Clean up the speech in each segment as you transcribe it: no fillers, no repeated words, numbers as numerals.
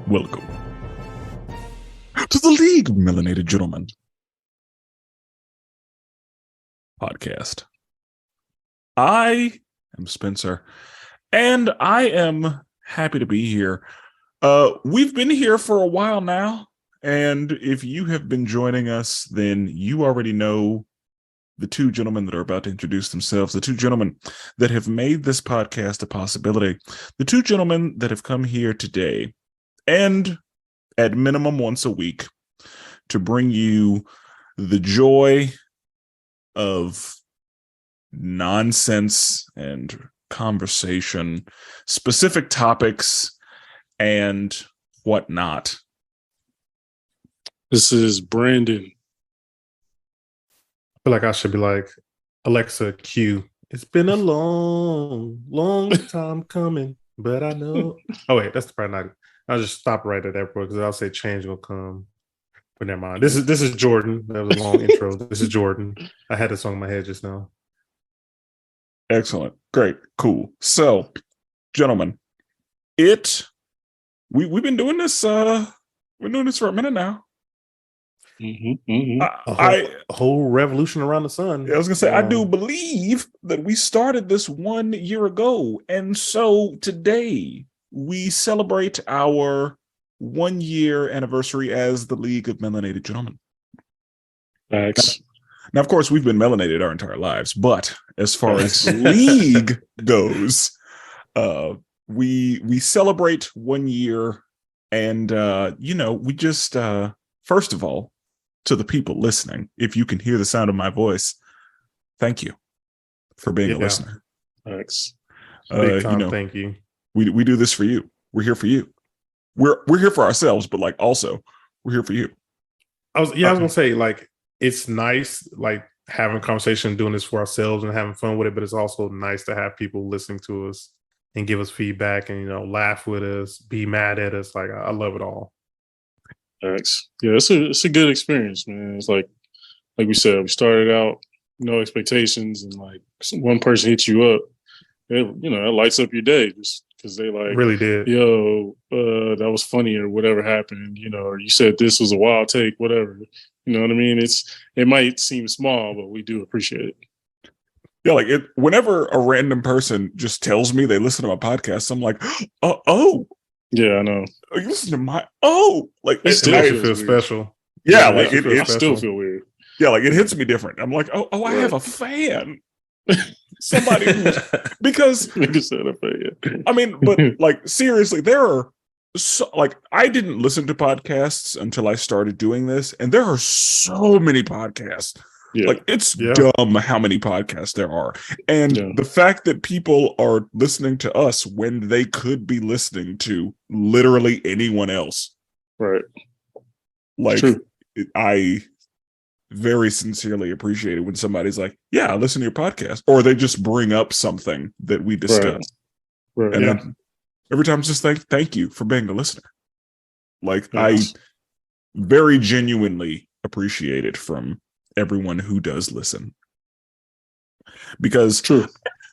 Welcome to the League of Melanated Gentlemen podcast. I am Spenser, and I am happy to be here. We've been here for a while now, and if you have been joining us, then you already know the two gentlemen that are about to introduce themselves, the two gentlemen that have made this podcast a possibility, the two gentlemen that have come here today, and at minimum once a week, to bring you the joy of nonsense and conversation, specific topics, and whatnot. This is Brandon. I feel like I should be like, Alexa, Q. It's been a long time coming, but I know. Oh, wait, that's probably not it. I'll just stop right at that point because I'll say change will come. But never mind. This is Jordan. That was a long intro. This is Jordan. I had this song in my head just now. Excellent. Great. Cool. So, gentlemen, we've been doing this we're doing this for a minute now. A whole revolution around the sun. I was gonna say, I do believe that we started this 1 year ago, and so today we celebrate our 1 year anniversary as the League of Melanated Gentlemen. Thanks. Now, of course, we've been melanated our entire lives, but as far as the league goes, we celebrate 1 year, and we just first of all, to the people listening, if you can hear the sound of my voice, thank you for being a listener. Thanks. Big time, thank you. We do this for you. We're here for you. We're here for ourselves, but like also we're here for you. I was gonna say, like, it's nice like having a conversation, doing this for ourselves and having fun with it, but it's also nice to have people listening to us and give us feedback and laugh with us, be mad at us. Like, I love it all. Thanks. Yeah, it's a good experience, man. It's like we said, we started out no expectations, and like one person hits you up, it lights up your day just because they like really did. Yo, that was funny or whatever happened, or you said this was a wild take, whatever. You know what I mean? It might seem small, but we do appreciate it. Yeah, like whenever a random person just tells me they listen to my podcast, I'm like, oh. Yeah, I know. You listen to like it still feels special. Yeah, like it still feel weird. Yeah, like it hits me different. I'm like, oh, I have a fan. Somebody who's, because I mean, but like seriously, there are I didn't listen to podcasts until I started doing this, and there are so many podcasts. Yeah. Like it's dumb how many podcasts there are. And the fact that people are listening to us when they could be listening to literally anyone else. Right. Like I very sincerely appreciate it when somebody's like, yeah, I listen to your podcast. Or they just bring up something that we discussed. Right. And then every time it's just thank you for being a listener. Like I very genuinely appreciate it from everyone who does listen, because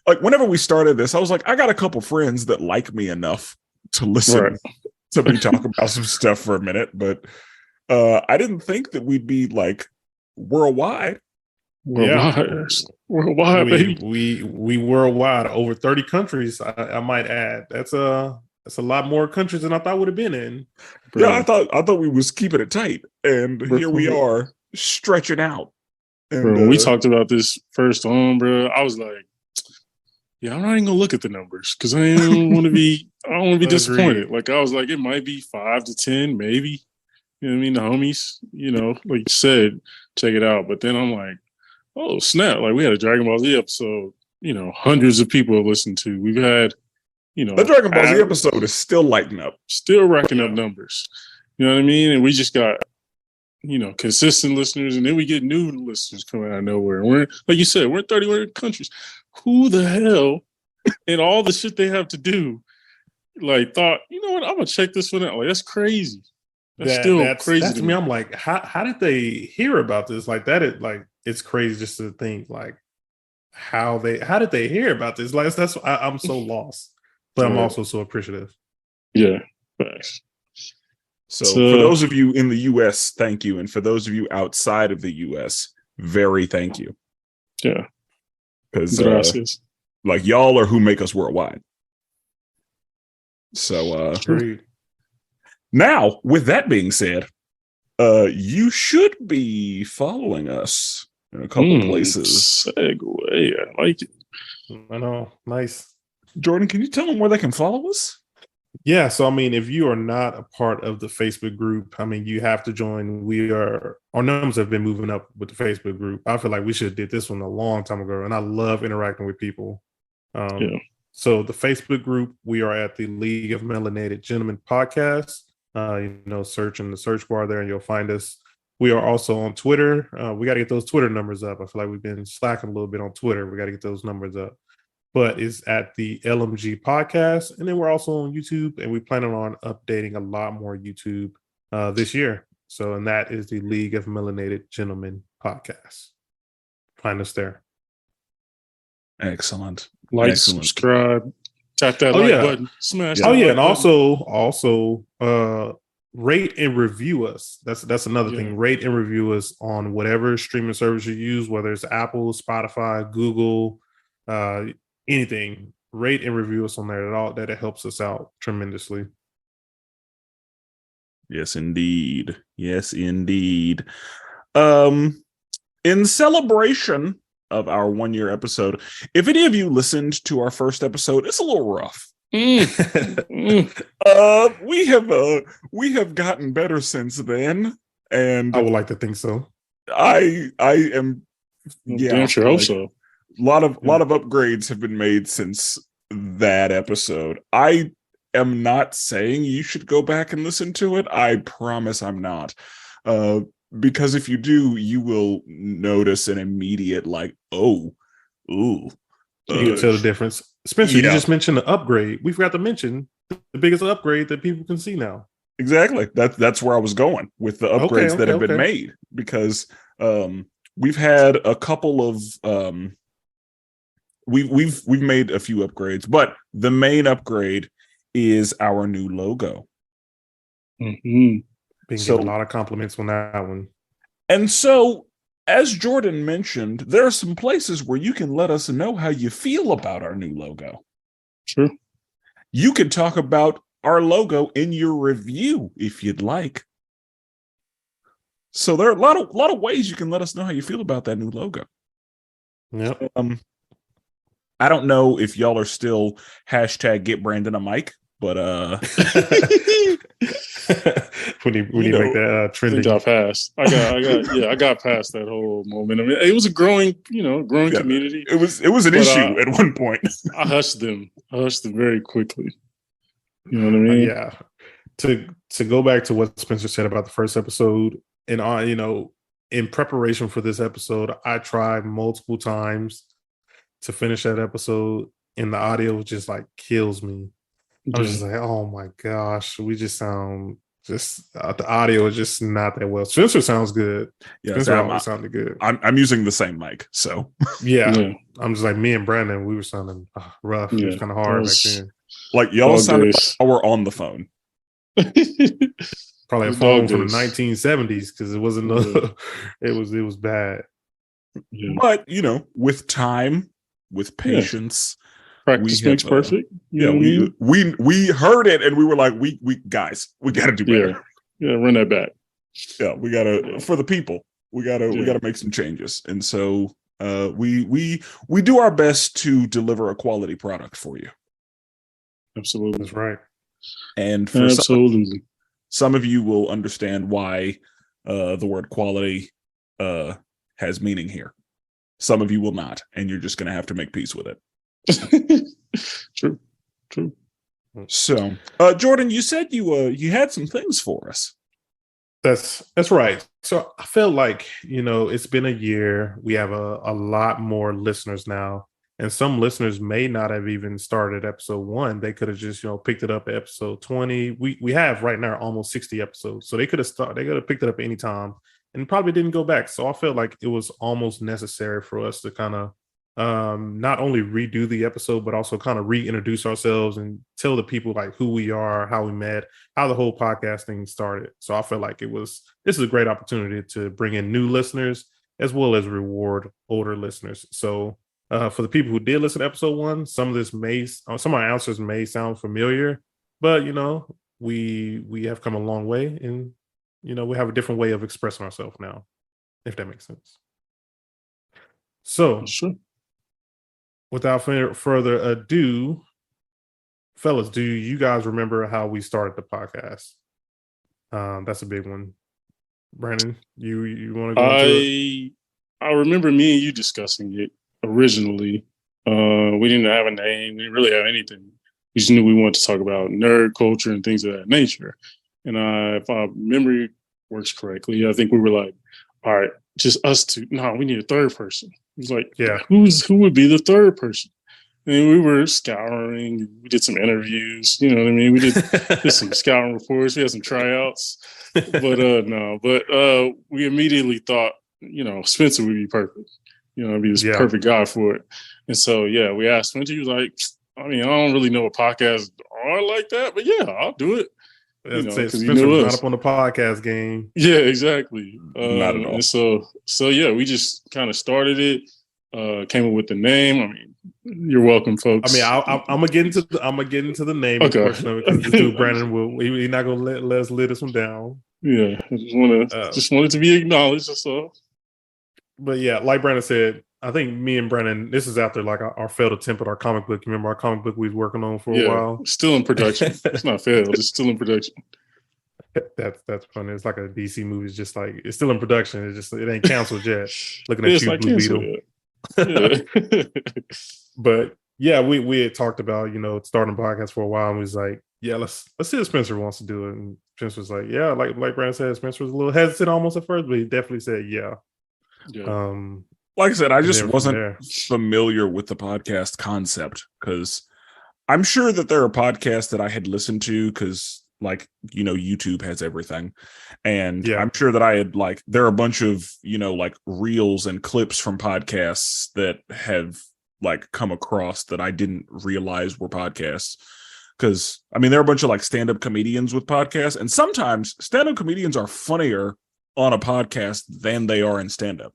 like whenever we started this, I was like, I got a couple friends that like me enough to listen to me talk about some stuff for a minute, but I didn't think that we'd be like worldwide, baby. We worldwide, over 30 countries. I might add. That's a lot more countries than I thought would have been in. Yeah, I thought we was keeping it tight, and here we are stretching out. And, bro, when we talked about this first on, bro, I was like, yeah, I'm not even gonna look at the numbers because I don't want to be disappointed. Like I was like, it might be 5 to 10, maybe. You know what I mean? The homies, like you said, check it out. But then I'm like, oh snap! Like we had a Dragon Ball Z episode. Hundreds of people have listened to. We've had, the Dragon Ball Z episode is still lighting up, still racking up numbers. You know what I mean? And we just got consistent listeners, and then we get new listeners coming out of nowhere. And we're, like you said, we're in 31 countries. Who the hell, and all the shit they have to do, like thought, you know what, I'm gonna check this one out. Like that's crazy. That's crazy. That's to me. I'm like, how did they hear about this? Like that is like, it's crazy just to think like how did they hear about this? Like I'm so lost, but I'm also so appreciative. Yeah, thanks. So for those of you in the US, thank you. And for those of you outside of the US, very thank you. Yeah. Because like y'all are who make us worldwide. So now, with that being said, you should be following us in a couple places. Segue. I like it. I know. Nice. Jordan, can you tell them where they can follow us? Yeah. So, I mean, if you are not a part of the Facebook group, I mean, you have to join. Our numbers have been moving up with the Facebook group. I feel like we should have did this one a long time ago. And I love interacting with people. So the Facebook group, we are at the League of Melanated Gentlemen podcast. Search in the search bar there and you'll find us. We are also on Twitter. We got to get those Twitter numbers up. I feel like we've been slacking a little bit on Twitter. We got to get those numbers up. But it's at the LMG podcast. And then we're also on YouTube, and we plan on updating a lot more YouTube this year. So, and that is the League of Melanated Gentlemen podcast. Find us there. Excellent. Subscribe, tap that button, smash. Oh yeah, button. And also rate and review us. That's another thing. Rate and review us on whatever streaming service you use, whether it's Apple, Spotify, Google, anything. Rate and review us on there. That it helps us out tremendously. Yes, indeed. In celebration of our 1-year episode, if any of you listened to our first episode, it's a little rough. We have gotten better since then, and I would like to think so. I am damn sure hope so. A lot of upgrades have been made since that episode. I am not saying you should go back and listen to it. I promise I'm not. Because if you do, you will notice an immediate ooh. You can tell the difference. Spenser, you just mentioned the upgrade. We forgot to mention the biggest upgrade that people can see now. Exactly. That's where I was going with the upgrades that have been made, because we've had a couple of we've made a few upgrades, but the main upgrade is our new logo. Been getting a lot of compliments on that one. And so, as Jordan mentioned, there are some places where you can let us know how you feel about our new logo. Sure. You can talk about our logo in your review if you'd like. So there are a lot of ways you can let us know how you feel about that new logo. Yep. I don't know if y'all are still hashtag get Brandon a mic, but we need to make that trending. I got past. I got past that whole moment. I mean, it was a growing community. It was an issue at one point. I hushed them very quickly. You know what I mean? Yeah. To go back to what Spenser said about the first episode, and in preparation for this episode, I tried multiple times to finish that episode, and the audio just kills me. I was just like, oh my gosh, we just sound the audio is just not that well. Spenser sounds good. Yeah, Spenser always sounded good. I'm using the same mic, so yeah. I'm just like, me and Brandon, we were sounding rough. It was kind of hard back then. Like y'all sounded like we're on the phone. Probably a phone from the 1970s, because it wasn't it was bad. Yeah. But with time, with patience. Practice makes perfect. We heard it and we were like, we guys, we got to do better. Yeah, run that back. Yeah, we got to for the people. We got to make some changes, and so we do our best to deliver a quality product for you. Absolutely, that's right. And for some of you will understand why the word quality has meaning here. Some of you will not, and you're just going to have to make peace with it. True. So, Jordan, you said you had some things for us. That's right. So I felt like it's been a year. We have a lot more listeners now, and some listeners may not have even started episode 1. They could have just picked it up at episode 20. We have right now almost 60 episodes, so they could have picked it up anytime and probably didn't go back. So I felt like it was almost necessary for us to kind of not only redo the episode, but also kind of reintroduce ourselves and tell the people like who we are, how we met, how the whole podcasting started. So I feel like this is a great opportunity to bring in new listeners as well as reward older listeners. So for the people who did listen to episode 1, some of our answers may sound familiar, but we have come a long way, and we have a different way of expressing ourselves now, if that makes sense. So Sure. Without further ado, fellas, do you guys remember how we started the podcast? That's a big one. Brandon, you want to go into it? I remember me and you discussing it originally. We didn't have a name. We didn't really have anything. We just knew we wanted to talk about nerd culture and things of that nature. And if my memory works correctly, I think we were like, all right, just us two. No, we need a third person. It was like, yeah, who would be the third person? And we were scouring. We did some interviews. You know what I mean? We did some scouting reports. We had some tryouts. But we immediately thought, Spenser would be perfect. Be this perfect guy for it. And so, we asked Spenser. He was like, I don't really know what podcasts are like that, but yeah, I'll do it. Spenser was not up on the podcast game. Yeah, exactly. Not at all. And so we just kind of started it. Came up with the name. You're welcome, folks. I'm gonna get into the name portion of it, because this dude Brandon he's not gonna let us lay this one down. Yeah, I just wanted to be acknowledged. That's all. But yeah, like Brandon said, I think me and Brandon, this is after like our failed attempt at our comic book. You remember our comic book we was working on for a while? Still in production. It's not failed. It's still in production. That's funny. It's like a DC movie. It's just like it's still in production. It ain't canceled yet. Looking at you, Blue Beetle. Yeah. But yeah, we had talked about starting a podcast for a while, and we was like, yeah, let's see if Spenser wants to do it. And Spenser was like, yeah, like Brandon said, Spenser was a little hesitant almost at first, but he definitely said yeah. Like I said, I just wasn't familiar with the podcast concept, because I'm sure that there are podcasts that I had listened to because, YouTube has everything. And I'm sure that I had there are a bunch of, reels and clips from podcasts that have come across that I didn't realize were podcasts. Because, there are a bunch of stand-up comedians with podcasts. And sometimes stand-up comedians are funnier on a podcast than they are in stand-up.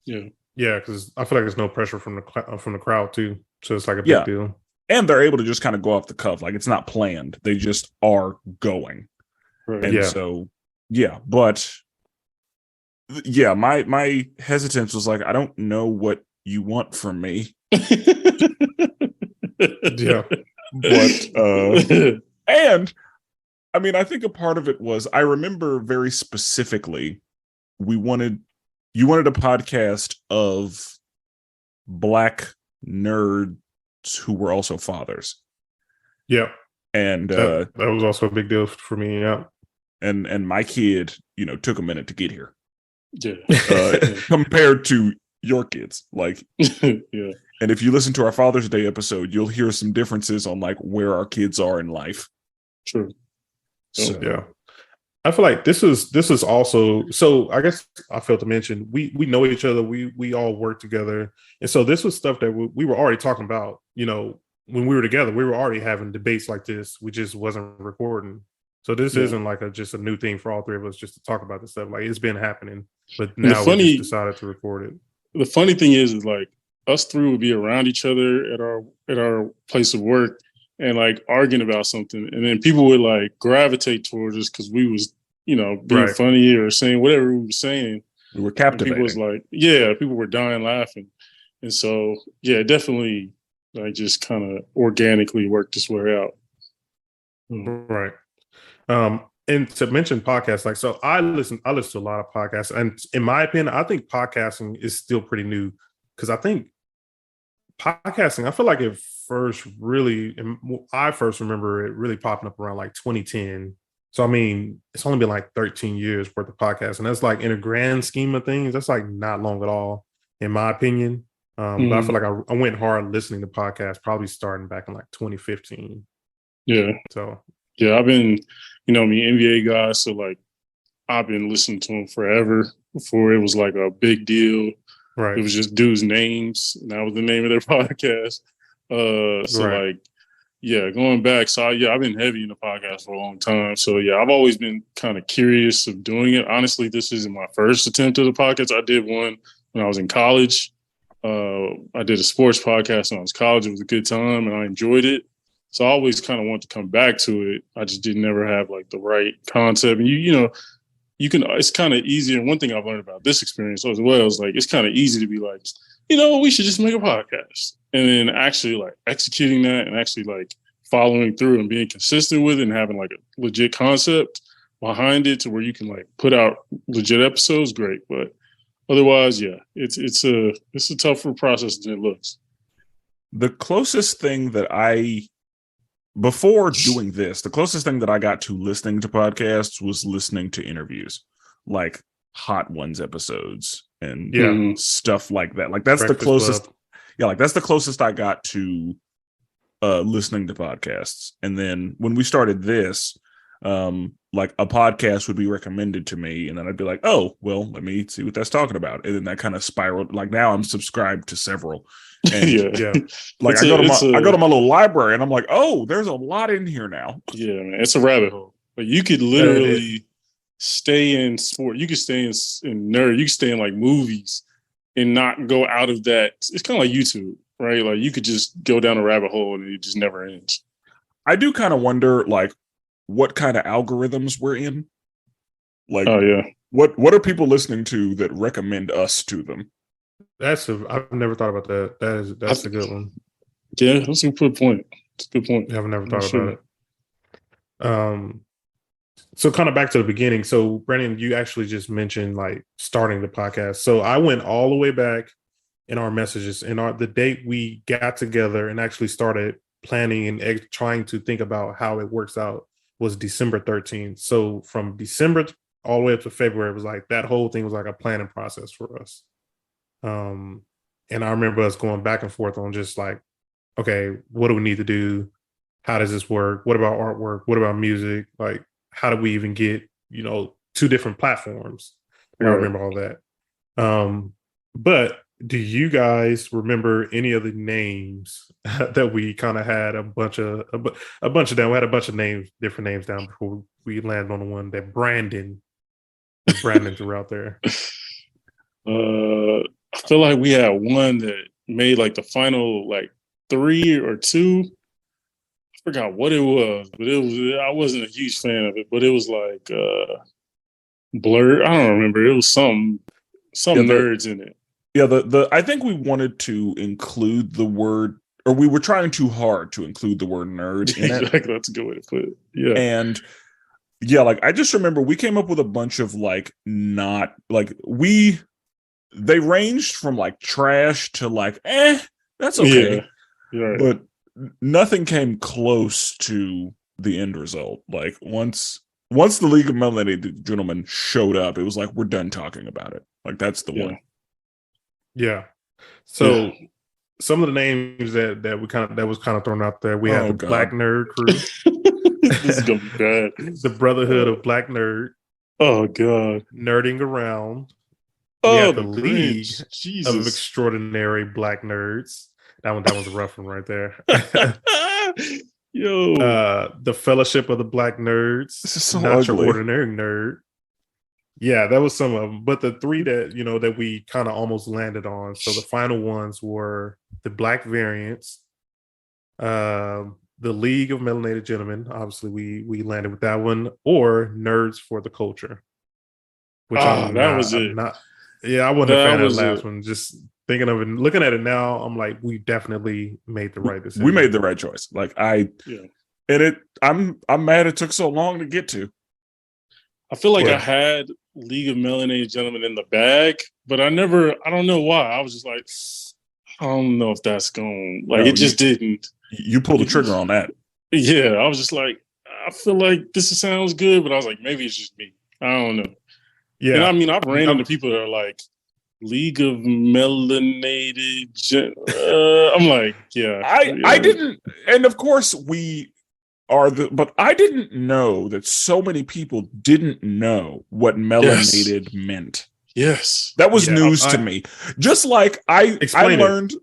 Yeah, because I feel like there's no pressure from the crowd too, so it's like a big deal. And they're able to just kind of go off the cuff, it's not planned; they just are going. Right. And so, but my hesitance was I don't know what you want from me. Yeah, but and I think a part of it was I remember very specifically you wanted a podcast of Black nerds who were also fathers. Yeah. And that was also a big deal for me. Yeah. And my kid, took a minute to get here. Yeah. Compared to your kids. Yeah. And if you listen to our Father's Day episode, you'll hear some differences on where our kids are in life. Sure. So, yeah. I feel like this is also, so I guess I failed to mention, we know each other, we all work together, and so this was stuff that we were already talking about. When we were together, we were already having debates like this. We just wasn't recording. So this isn't just a new thing for all three of us just to talk about this stuff. It's been happening, but now we just decided to record it. The funny thing is us three would be around each other at our place of work and arguing about something, and then people would gravitate towards us because we was being funny or saying whatever we were saying. We were captivating. People was people were dying laughing, and so definitely just kind of organically worked its way out. Right. And to mention podcasts, so I listen to a lot of podcasts, and in my opinion, I think podcasting is still pretty new, because I think podcasting, I feel like I first remember it really popping up around 2010. So it's only been 13 years worth of podcasts, and that's in a grand scheme of things, that's not long at all, in my opinion. But I feel like I went hard listening to podcasts probably starting back in 2015. Yeah. So I've been, NBA guy, so I've been listening to him forever before it was a big deal. It was just dudes' names, and that was the name of their podcast. Going back. So I've been heavy in the podcast for a long time. So yeah, I've always been kind of curious of doing it. Honestly, this isn't my first attempt at a podcast. I did one when I was in college. I did a sports podcast when I was in college. It was a good time, and I enjoyed it. So I always kind of want to come back to it. I just didn't ever have like the right concept. And you can, it's kind of easier. One thing I've learned about this experience as well is like, it's kind of easy to be like, we should just make a podcast. And then actually like executing that and actually like following through and being consistent with it and having like a legit concept behind it to where you can like put out legit episodes, great. But otherwise, yeah, it's a tougher process than it looks. The closest thing that before doing this, the closest thing that I got to listening to podcasts was listening to interviews, like Hot Ones episodes and stuff like that. Like that's Breakfast the closest. Club. Yeah, like that's the closest I got to listening to podcasts. And then when we started this, like a podcast would be recommended to me, and then I'd be like, oh, well, let me see what that's talking about. And then that kind of spiraled. Like now I'm subscribed to several. And like I go to my little library and I'm like, oh, there's a lot in here now. Yeah, man, it's a rabbit hole. Like you could literally stay in sport. You could stay in nerd. You could stay in like movies and not go out of that. It's kind of like YouTube, right? Like you could just go down a rabbit hole and it just never ends. I do kind of wonder, like, what kind of algorithms we're in. Like, what are people listening to that recommend us to them? I've never thought about that. That's a good one. Yeah, that's a good point. It's a good point. I've never thought about it. So kind of back to the beginning. So Brandon, you actually just mentioned like starting the podcast. So I went all the way back in our messages and the date we got together and actually started planning and trying to think about how it works out was December 13th. So from December all the way up to February, it was like that whole thing was like a planning process for us. And I remember us going back and forth on just like, okay, what do we need to do? How does this work? What about artwork? What about music? Like, how do we even get, 2 different platforms? I remember all that. But do you guys remember any of the names that we kind of had a bunch of them? We had a bunch of names, different names down before we landed on the one that Brandon threw out there. I feel like we had one that made like the final like 3 or 2. I forgot what it was, but I wasn't a huge fan of it, but it was like Blur. I don't remember. It was some nerds in it. Yeah, I think we wanted to include the word, or we were trying too hard to include the word nerd in it. Exactly, that's a good way to put it. Yeah. And yeah, like I just remember we came up with a bunch of like not like they ranged from like trash to like, that's okay. Yeah, right. But nothing came close to the end result. Like once the League of Melanated Gentlemen showed up, it was like, we're done talking about it. Like that's the one. Yeah. So some of the names that was kind of thrown out there, we have the Black Nerd Crew. This is gonna be bad. The Brotherhood of Black Nerd. Oh God. Nerding Around. We have the League of Extraordinary Black Nerds. That was a rough one right there. Yo. The Fellowship of the Black Nerds. This is so Not ugly. Your Ordinary Nerd. Yeah, that was some of them. But the 3 that, that we kind of almost landed on. So the final ones were the Black Variants, the League of Melanated Gentlemen. Obviously, we landed with that one. Or Nerds for the Culture. Which that was it. I wasn't a fan of the last one. Just thinking of it, looking at it now, I'm like, we definitely made the right decision. We made the right choice. Like I'm mad it took so long to get to. I feel like I had League of Melanated Gentlemen in the bag, but I don't know why. I was just like, I don't know if that's going, like, it just didn't. You pulled the trigger on that. Yeah, I was just like, I feel like this sounds good, but I was like, maybe it's just me. I don't know. Yeah. And I mean, I've ran into people that are like, League of Melanated. I'm like, yeah. I didn't, and of course but I didn't know that so many people didn't know what melanated meant. Yes. That was news to me. Just like I learned.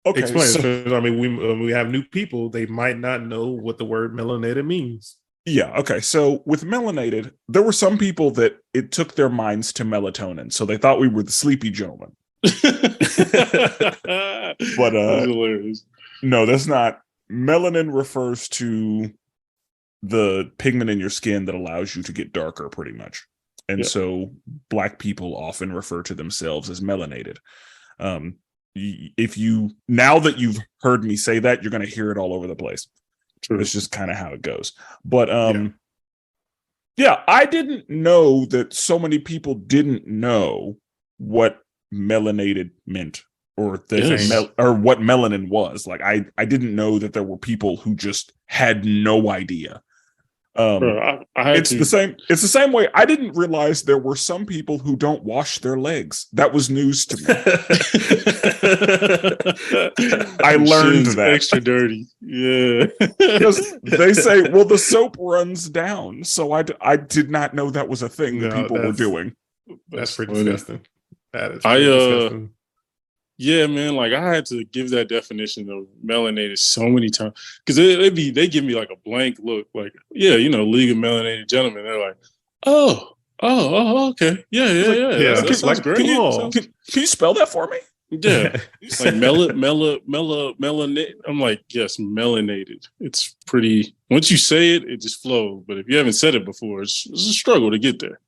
Okay, explain. So, I mean, we have new people. They might not know what the word melanated means. Yeah. Okay. So with melanated, there were some people that it took their minds to melatonin, so they thought we were the sleepy gentleman. But that's hilarious. No, that's not. Melanin refers to the pigment in your skin that allows you to get darker, pretty much. And so Black people often refer to themselves as melanated. If you, now that you've heard me say that, you're going to hear it all over the place. True. It's just kind of how it goes. But I didn't know that so many people didn't know what melanated meant or or what melanin was. Like I didn't know that there were people who just had no idea. Bro, it's the same way. I didn't realize there were some people who don't wash their legs. That was news to me. I learned that. Extra dirty. Yeah. Because they say, well, the soap runs down. So I did not know that was a thing that people were doing. That's pretty disgusting. That is pretty disgusting. Yeah, man. Like I had to give that definition of melanated so many times because they give me like a blank look, like, yeah, League of Melanated Gentlemen. They're like, oh, okay, yeah. That sounds great. Can you spell that for me? Yeah, like melanin. I'm like, yes, melanated. It's pretty. Once you say it, it just flows. But if you haven't said it before, it's a struggle to get there.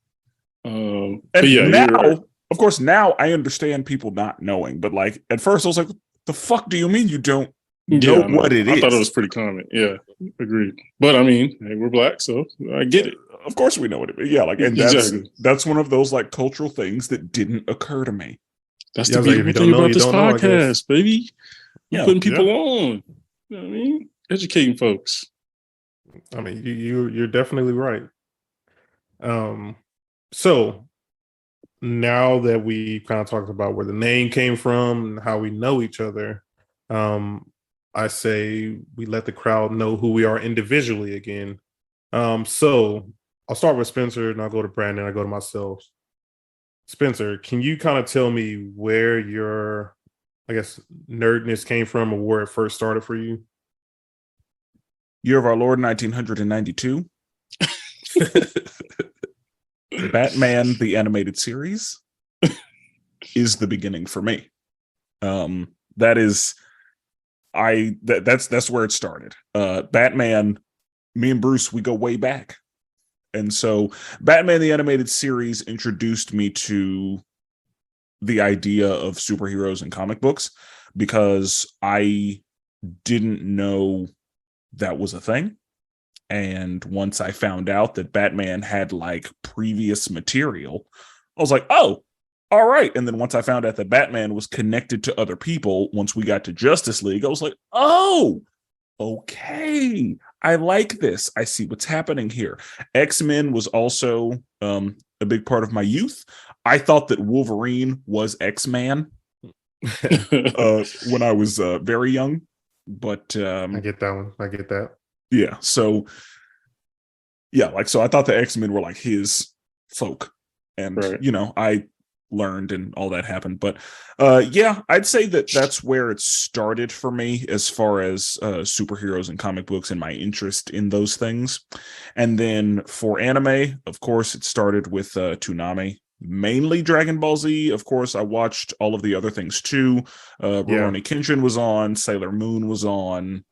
But yeah, now. Of course, now I understand people not knowing, but like at first I was like, the fuck do you mean you don't know what it is? I thought it was pretty common. Yeah, agreed. But I mean, hey, we're Black, so I get it. Of course we know what it is. Yeah, like, and that's one of those like cultural things that didn't occur to me. That's the beautiful thing about this podcast, baby. We're putting people on. You know what I mean? Educating folks. I mean, you're definitely right. So now that we kind of talked about where the name came from and how we know each other, I say we let the crowd know who we are individually again. So I'll start with Spenser and I'll go to Brandon. I go to myself. Spenser, can you kind of tell me where your, I guess, nerdness came from or where it first started for you? Year of our Lord, 1992. Batman the Animated Series is the beginning for me. That's where it started. Batman, me and Bruce, we go way back. And so Batman the Animated Series introduced me to the idea of superheroes and comic books because I didn't know that was a thing. And once I found out that Batman had like previous material, I was like, oh, all right. And then once I found out that Batman was connected to other people, once we got to Justice League, I was like, oh, okay. I like this. I see what's happening here. X-Men was also a big part of my youth. I thought that Wolverine was X-Man when I was very young. But I get that one. I get that. Yeah. So, yeah, so I thought the X-Men were like his folk. And, I learned and all that happened. But, I'd say that's where it started for me as far as superheroes and comic books and my interest in those things. And then for anime, of course, it started with Toonami. Mainly Dragon Ball Z. Of course, I watched all of the other things too. Rurouni Kenshin was on. Sailor Moon was on.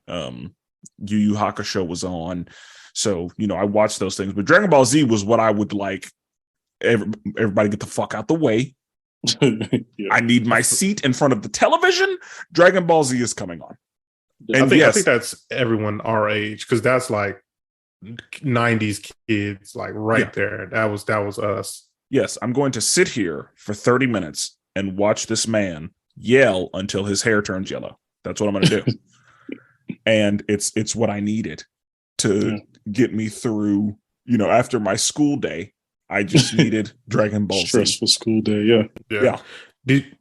Yu Yu Hakusho was on. So, I watched those things. But Dragon Ball Z was what I would like. Everybody get the fuck out the way. I need my seat in front of the television. Dragon Ball Z is coming on. And I think that's everyone our age because that's like 90s kids, like there. That was us. Yes, I'm going to sit here for 30 minutes and watch this man yell until his hair turns yellow. That's what I'm going to do. And it's what I needed to get me through, after my school day. I just needed Dragon Ball Z. Stressful school day, yeah. Did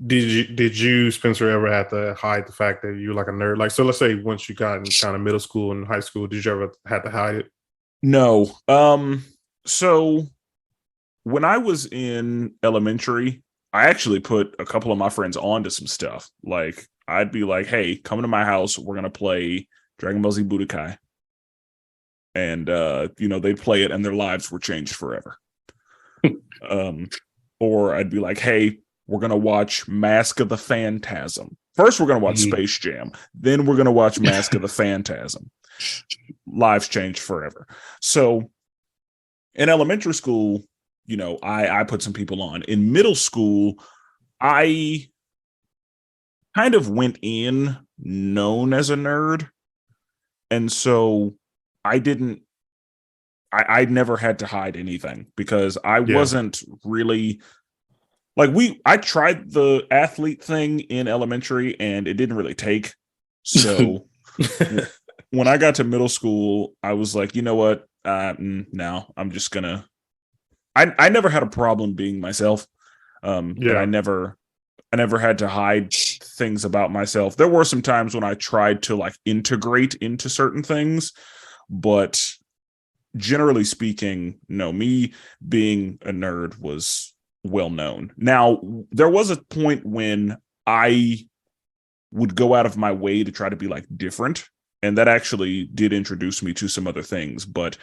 you, Spenser, ever have to hide the fact that you're like a nerd? Like, so let's say once you got in kind of middle school and high school, did you ever have to hide it? No. So when I was in elementary, I actually put a couple of my friends onto some stuff. Like I'd be like, "Hey, come to my house. We're gonna play Dragon Ball Z Budokai," and they'd play it, and their lives were changed forever. Or I'd be like, "Hey, we're gonna watch Mask of the Phantasm. First, we're gonna watch Space Jam. Then we're gonna watch Mask of the Phantasm." Lives changed forever. So in elementary school, I put some people on. In middle school, I kind of went in known as a nerd. And so I never had to hide anything because I wasn't really like I tried the athlete thing in elementary and it didn't really take. So when I got to middle school, I was like, you know what? No, I'm just gonna. I never had a problem being myself, but I never had to hide things about myself. There were some times when I tried to like integrate into certain things, but generally speaking, no, me being a nerd was well known. Now, there was a point when I would go out of my way to try to be like different, and that actually did introduce me to some other things. But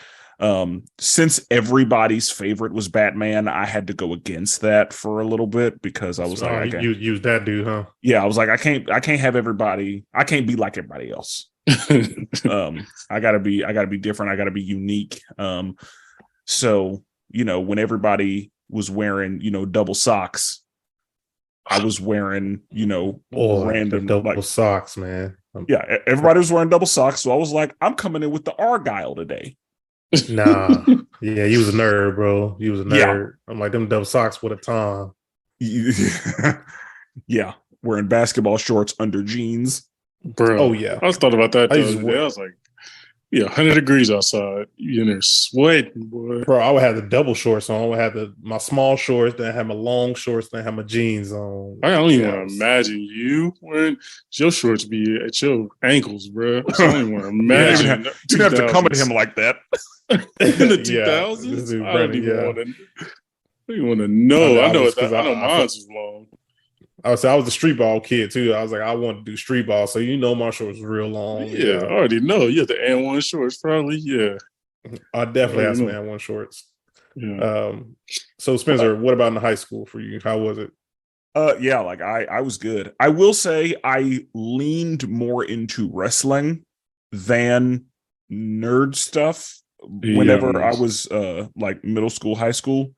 since everybody's favorite was Batman, I had to go against that for a little bit because I was like, you use that dude, huh? Yeah, I was like, I can't have everybody. I can't be like everybody else. I gotta be different. I gotta be unique. So when everybody was wearing double socks, I was wearing random double socks, man. Yeah, everybody was wearing double socks, so I was like, I'm coming in with the Argyle today. Nah, yeah, you was a nerd, bro. You was a nerd. Yeah. I'm like them double socks with a ton. Yeah, wearing basketball shorts under jeans. Bro, oh yeah, I was thought about that. I was like, 100 degrees outside. You in there sweating, boy. Bro, I would have the double shorts on. I would have my small shorts, then I have my long shorts, then I have my jeans on. I don't even want to imagine you wearing your shorts be at your ankles, bro. So I don't even want to imagine. You didn't have to come at him like that. In the 2000s, I don't even want to know. I know mine was long. I was a street ball kid too. I was like, I want to do street ball, so my shorts was real long. Yeah, I already know. You have the N1 shorts, probably. Yeah, I definitely have some N1 shorts. Yeah. So Spenser, what about in high school for you? How was it? Yeah, like I was good. I will say I leaned more into wrestling than nerd stuff whenever I was like middle school, high school.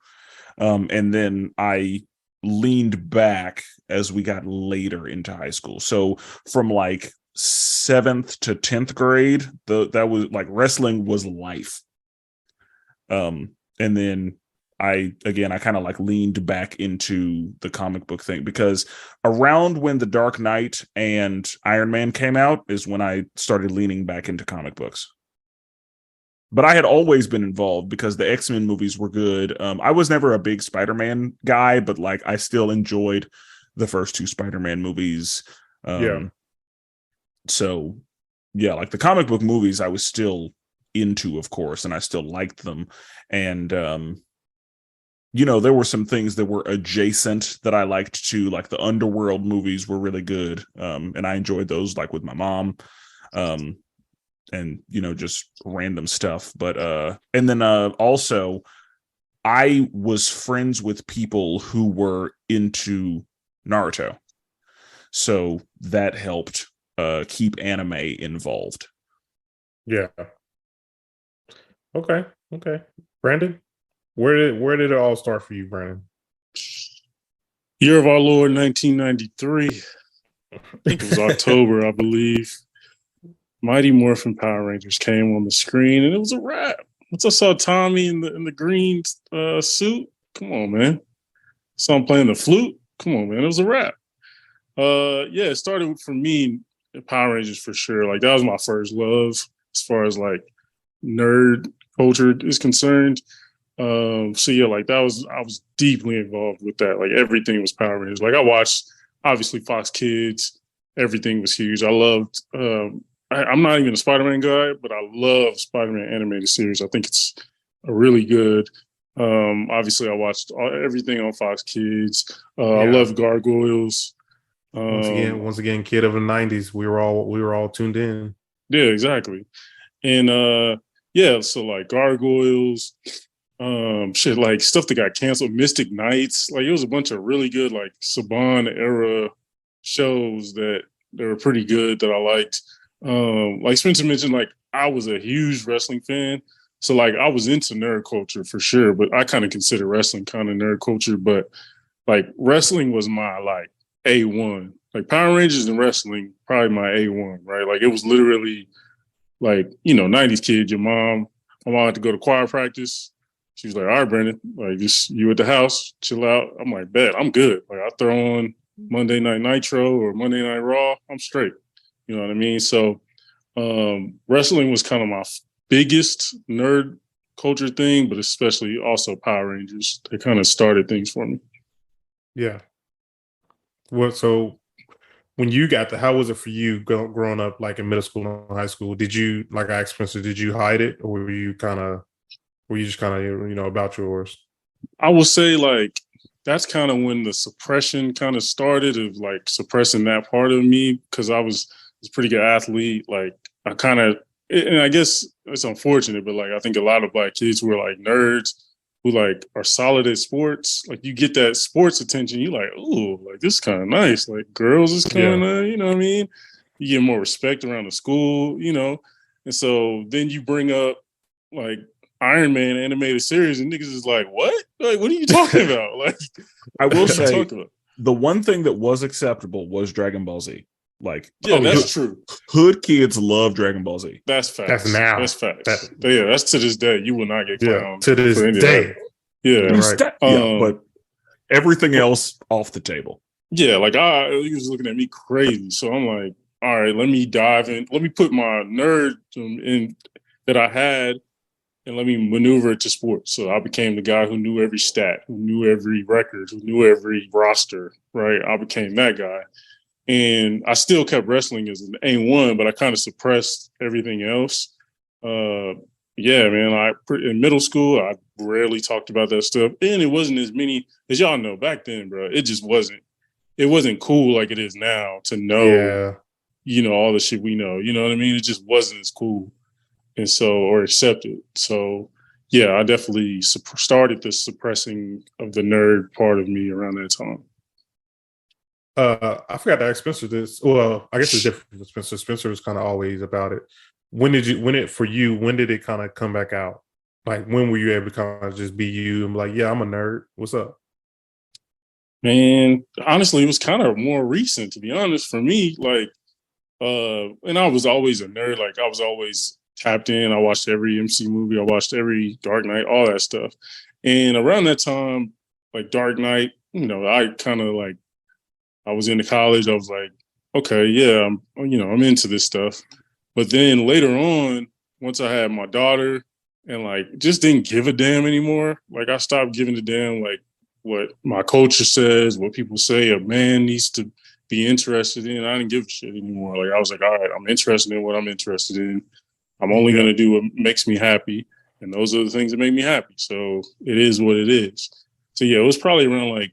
And then I leaned back as we got later into high school. So from like 7th to 10th grade, that was like wrestling was life. And then I kind of like leaned back into the comic book thing because around when The Dark Knight and Iron Man came out is when I started leaning back into comic books. But I had always been involved because the X-Men movies were good. I was never a big Spider-Man guy, but like I still enjoyed the first 2 Spider-Man movies. So yeah, like the comic book movies I was still into, of course, and I still liked them. And there were some things that were adjacent that I liked too, like the Underworld movies were really good. And I enjoyed those like with my mom. And just random stuff. But and then also I was friends with people who were into Naruto. So that helped keep anime involved. Yeah. Okay. Brandon, where did it all start for you, Brandon? Year of our Lord 1993. I think it was October, I believe. Mighty Morphin Power Rangers came on the screen, and it was a wrap. Once I saw Tommy in the green suit, come on, man. Saw him playing the flute. Come on, man. It was a wrap. It started for me, Power Rangers for sure. Like that was my first love as far as like nerd culture is concerned. Like I was deeply involved with that. Like everything was Power Rangers. Like I watched obviously Fox Kids. Everything was huge. I loved. I'm not even a Spider-Man guy, but I love Spider-Man animated series. I think it's a really good Obviously, I watched everything on Fox Kids. I Yeah. love Gargoyles. Once again, kid of the '90s. We were all tuned in. Yeah, exactly. And yeah, so like Gargoyles, shit, like stuff that got canceled, Mystic Knights. Like it was a bunch of really good like Saban era shows that were pretty good that I liked. Like Spencer mentioned, like I was a huge wrestling fan. So like I was into nerd culture for sure, but I kind of consider wrestling kind of nerd culture. But like wrestling was my like A1. Like Power Rangers and wrestling, probably my A1, right? Like it was literally like, 90s kid, my mom had to go to choir practice. She was like, all right, Brandon, like just you at the house, chill out. I'm like, bet, I'm good. Like I throw on Monday Night Nitro or Monday Night Raw, I'm straight. You know what I mean? So wrestling was kind of my biggest nerd culture thing, but especially also Power Rangers. They kind of started things for me. Yeah. Well, so when you got how was it for you growing up, like in middle school and high school? Did you, like I asked Spencer, did you hide it, or were you just kind of about yours? I will say like that's kind of when the suppression kind of started of like suppressing that part of me because I was a pretty good athlete. Like I kind of, and I guess it's unfortunate, but like I think a lot of black kids who are like nerds who like are solid at sports, like you get that sports attention, you like, ooh, like this is kind of nice. Like girls is kind of, you know what I mean? You get more respect around the school, and so then you bring up like Iron Man animated series, and niggas is like, what? Like, what are you talking about? Like, I will say about? The one thing that was acceptable was Dragon Ball Z. Like, yeah, that's true. Hood kids love Dragon Ball Z. That's facts. That's now. That's facts. Yeah, that's to this day. You will not get clowned to this day. Yeah, right. But everything else off the table. Yeah, like he was looking at me crazy. So I'm like, all right, let me dive in. Let me put my nerd in that I had and let me maneuver it to sports. So I became the guy who knew every stat, who knew every record, who knew every roster, right? I became that guy. And I still kept wrestling as an A1, but I kind of suppressed everything else. Yeah, man, in middle school, I rarely talked about that stuff. And it wasn't as many, as y'all know, back then, bro, it just wasn't. It wasn't cool like it is now to know, all the shit we know. You know what I mean? It just wasn't as cool. And so, or accepted. So, yeah, I definitely started the suppressing of the nerd part of me around that time. I forgot to ask Spencer this. Well, I guess it's different from Spencer. Spencer was kind of always about it. When did it kind of come back out? Like, when were you able to kind of just be you and be like, yeah, I'm a nerd. What's up? Man, honestly, it was kind of more recent, to be honest, for me. Like, and I was always a nerd. Like, I was always tapped in. I watched every MC movie. I watched every Dark Knight, all that stuff. And around that time, like Dark Knight, I kind of like, I was into college. I was like, okay, yeah, I'm into this stuff. But then later on, once I had my daughter and like just didn't give a damn anymore, like I stopped giving a damn like what my culture says, what people say a man needs to be interested in. I didn't give a shit anymore. Like I was like, all right, I'm interested in what I'm interested in. I'm only going to do what makes me happy. And those are the things that make me happy. So it is what it is. So yeah, it was probably around like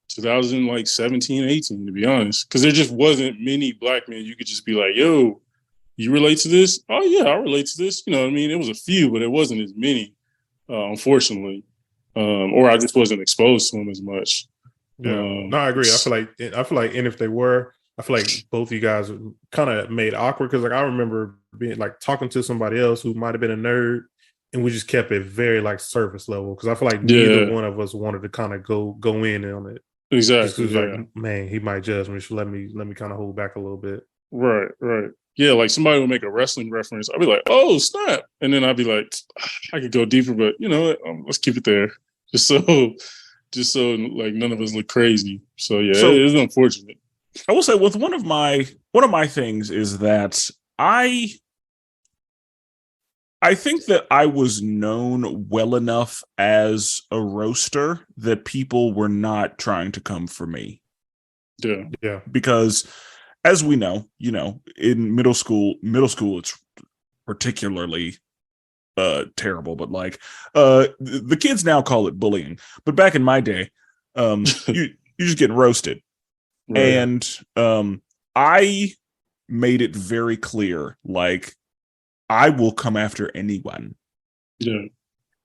2017, 18, to be honest. Because there just wasn't many black men you could just be like, yo, you relate to this? Oh, yeah, I relate to this. You know what I mean? It was a few, but it wasn't as many, unfortunately. Or I just wasn't exposed to them as much. Yeah, no, I agree. I feel like, and if they were, I feel like both of you guys kind of made awkward because, like, I remember being like talking to somebody else who might have been a nerd, and we just kept it very like surface level because I feel like neither one of us wanted to kind of go in on it. Exactly. Just like, man, he might judge me. So let me kind of hold back a little bit. Right. Yeah, like somebody would make a wrestling reference. I'd be like, "Oh, snap!" And then I'd be like, "I could go deeper, but you know what? Let's keep it there, just so like none of us look crazy." So yeah, it is unfortunate. I will say with one of my things is that I think that I was known well enough as a roaster that people were not trying to come for me. Yeah. Because as we know, in middle school it's particularly terrible, but like the kids now call it bullying. But back in my day, you're just getting roasted. Right. And I made it very clear, like, I will come after anyone. Yeah.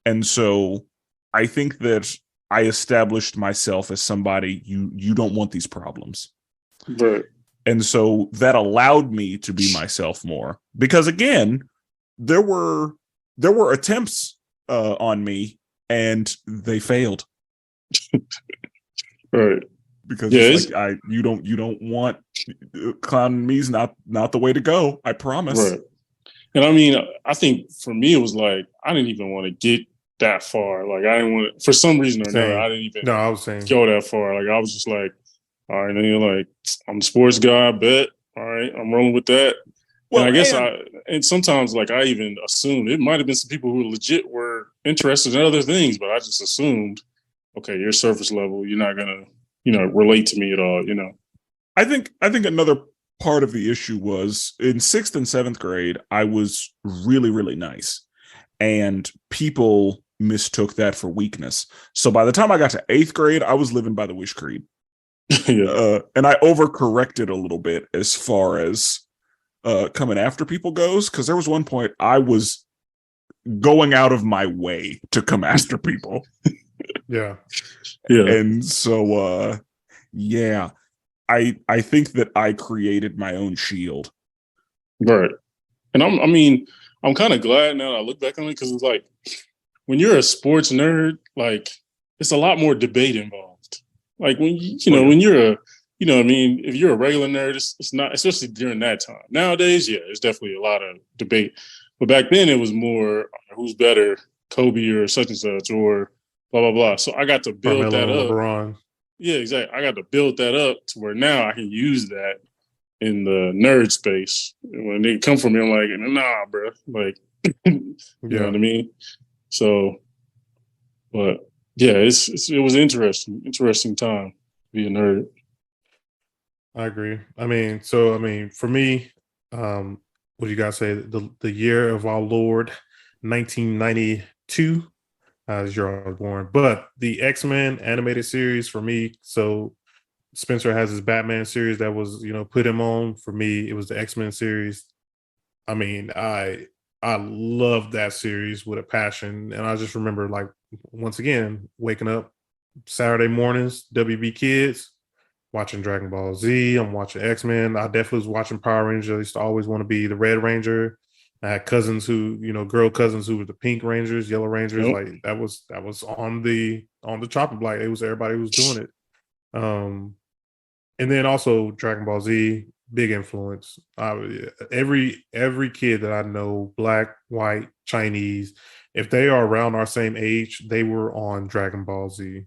And so I think that I established myself as somebody you don't want these problems. Right. And so that allowed me to be myself more. Because again, there were attempts on me and they failed. Right. Because it's like you don't want clowning me's not the way to go. I promise. Right. And I mean, I think for me it was like I didn't even want to get that far. Like I didn't want to, for some reason or another, I didn't even I was saying go that far. Like I was just like, all right, then you're like, I'm a sports guy, I bet. All right, I'm rolling with that. Well, and I guess and sometimes like I even assumed it might have been some people who legit were interested in other things, but I just assumed, okay, you're surface level, you're not gonna, relate to me at all, I think another part of the issue was in 6th and 7th grade, I was really, really nice. And people mistook that for weakness. So by the time I got to 8th grade, I was living by the wish creed. Yeah. And I overcorrected a little bit as far as coming after people goes, because there was one point I was going out of my way to come after people. Yeah. And so yeah, I think that I created my own shield. Right. And I'm kind of glad now that I look back on it, because it's like when you're a sports nerd, like it's a lot more debate involved. Like when when you're a if you're a regular nerd, it's not, especially during that time. Nowadays, yeah, there's definitely a lot of debate. But back then it was more who's better, Kobe or such and such, or blah blah blah. So I got to build that up. LeBron. Yeah, exactly. I got to build that up to where now I can use that in the nerd space. When they come from me, I'm like, nah, bro. Like, you know what I mean? So, but yeah, it was interesting time to be a nerd. I agree. For me, what do you guys say? The year of our Lord, 1992, is year I was born. But the X-Men animated series for me, so Spenser has his Batman series that was, put him on. For me, it was the X-Men series. I mean, I loved that series with a passion. And I just remember, like, once again, waking up Saturday mornings, WB Kids, watching Dragon Ball Z. I'm watching X-Men. I definitely was watching Power Rangers. I used to always want to be the Red Ranger. I had cousins who, girl cousins who were the Pink Rangers, Yellow Rangers. Yep. Like that was on the chopping block. It was everybody who was doing it. And then also Dragon Ball Z, big influence. Every kid that I know, black, white, Chinese, if they are around our same age, they were on Dragon Ball Z.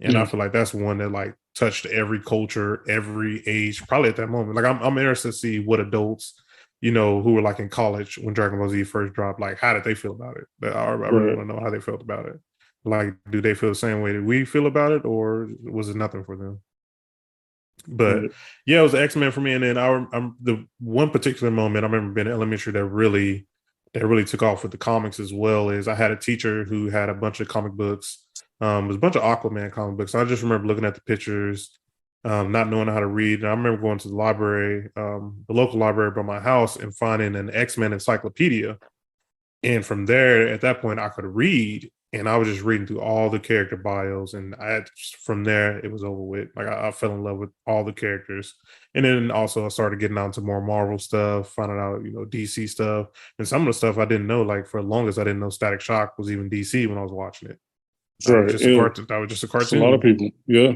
And I feel like that's one that like touched every culture, every age, probably at that moment. Like I'm interested to see what adults, who were like in college when Dragon Ball Z first dropped, like how did they feel about it? I really want to know how they felt about it. Like, do they feel the same way that we feel about it, or was it nothing for them? But yeah, it was X-Men for me. And then I'm the one particular moment I remember being in elementary that really took off with the comics as well is I had a teacher who had a bunch of comic books. It was a bunch of Aquaman comic books. I just remember looking at the pictures, not knowing how to read. And I remember going to the library, the local library by my house, and finding an X-Men encyclopedia. And from there, at that point, I could read. And I was just reading through all the character bios. And from there, it was over with. Like I fell in love with all the characters. And then also I started getting on to more Marvel stuff, finding out, DC stuff. And some of the stuff I didn't know, like for the longest, I didn't know Static Shock was even DC when I was watching it. That was just a cartoon. A lot of people, yeah.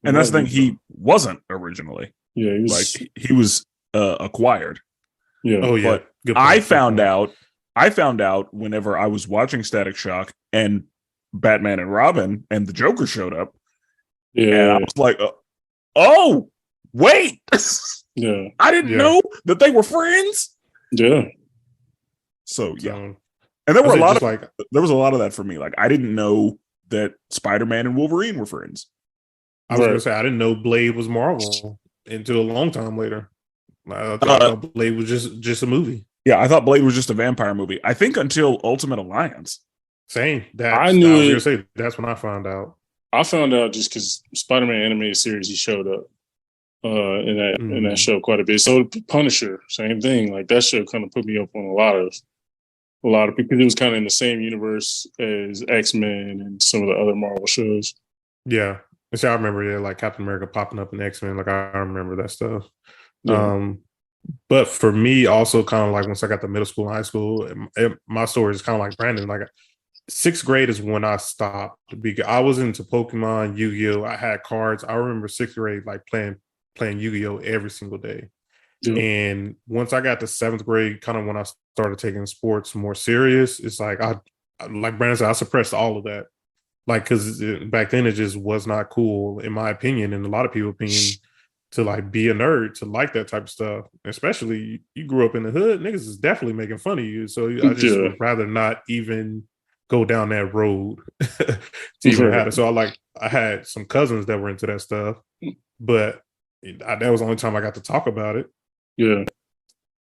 And that's the thing, he wasn't originally. Yeah, he was acquired. Yeah. Oh yeah. But I found out whenever I was watching Static Shock and Batman and Robin and the Joker showed up. Yeah. And I was like, oh, wait. Yeah. I didn't know that they were friends. Yeah. So yeah. And there was a lot of that for me. Like I didn't know that Spider-Man and Wolverine were friends. I was gonna say I didn't know Blade was Marvel until a long time later. I thought Blade was just a movie. Yeah, I thought Blade was just a vampire movie. I think until Ultimate Alliance. Same. I knew was it. gonna say that's when I found out. I found out just because Spider-Man animated series, he showed up in that show quite a bit. So Punisher, same thing. Like that show kind of put me up on a lot of people. It was kind of in the same universe as X-Men and some of the other Marvel shows. Yeah. See, I remember like Captain America popping up in X-Men. Like I remember that stuff. Yeah. But for me, also kind of like once I got to middle school and high school, my story is kind of like Brandon. Like sixth grade is when I stopped because I was into Pokemon, Yu-Gi-Oh. I had cards. I remember sixth grade like playing Yu-Gi-Oh every single day. Yeah. And once I got to seventh grade, kind of when I started taking sports more serious, it's like like Brandon said, I suppressed all of that. Like because back then it just was not cool, in my opinion, and a lot of people's opinion, to like be a nerd, to like that type of stuff. Especially you grew up in the hood, niggas is definitely making fun of you. So I just would rather not even go down that road to even have it. So I had some cousins that were into that stuff, but that was the only time I got to talk about it. Yeah.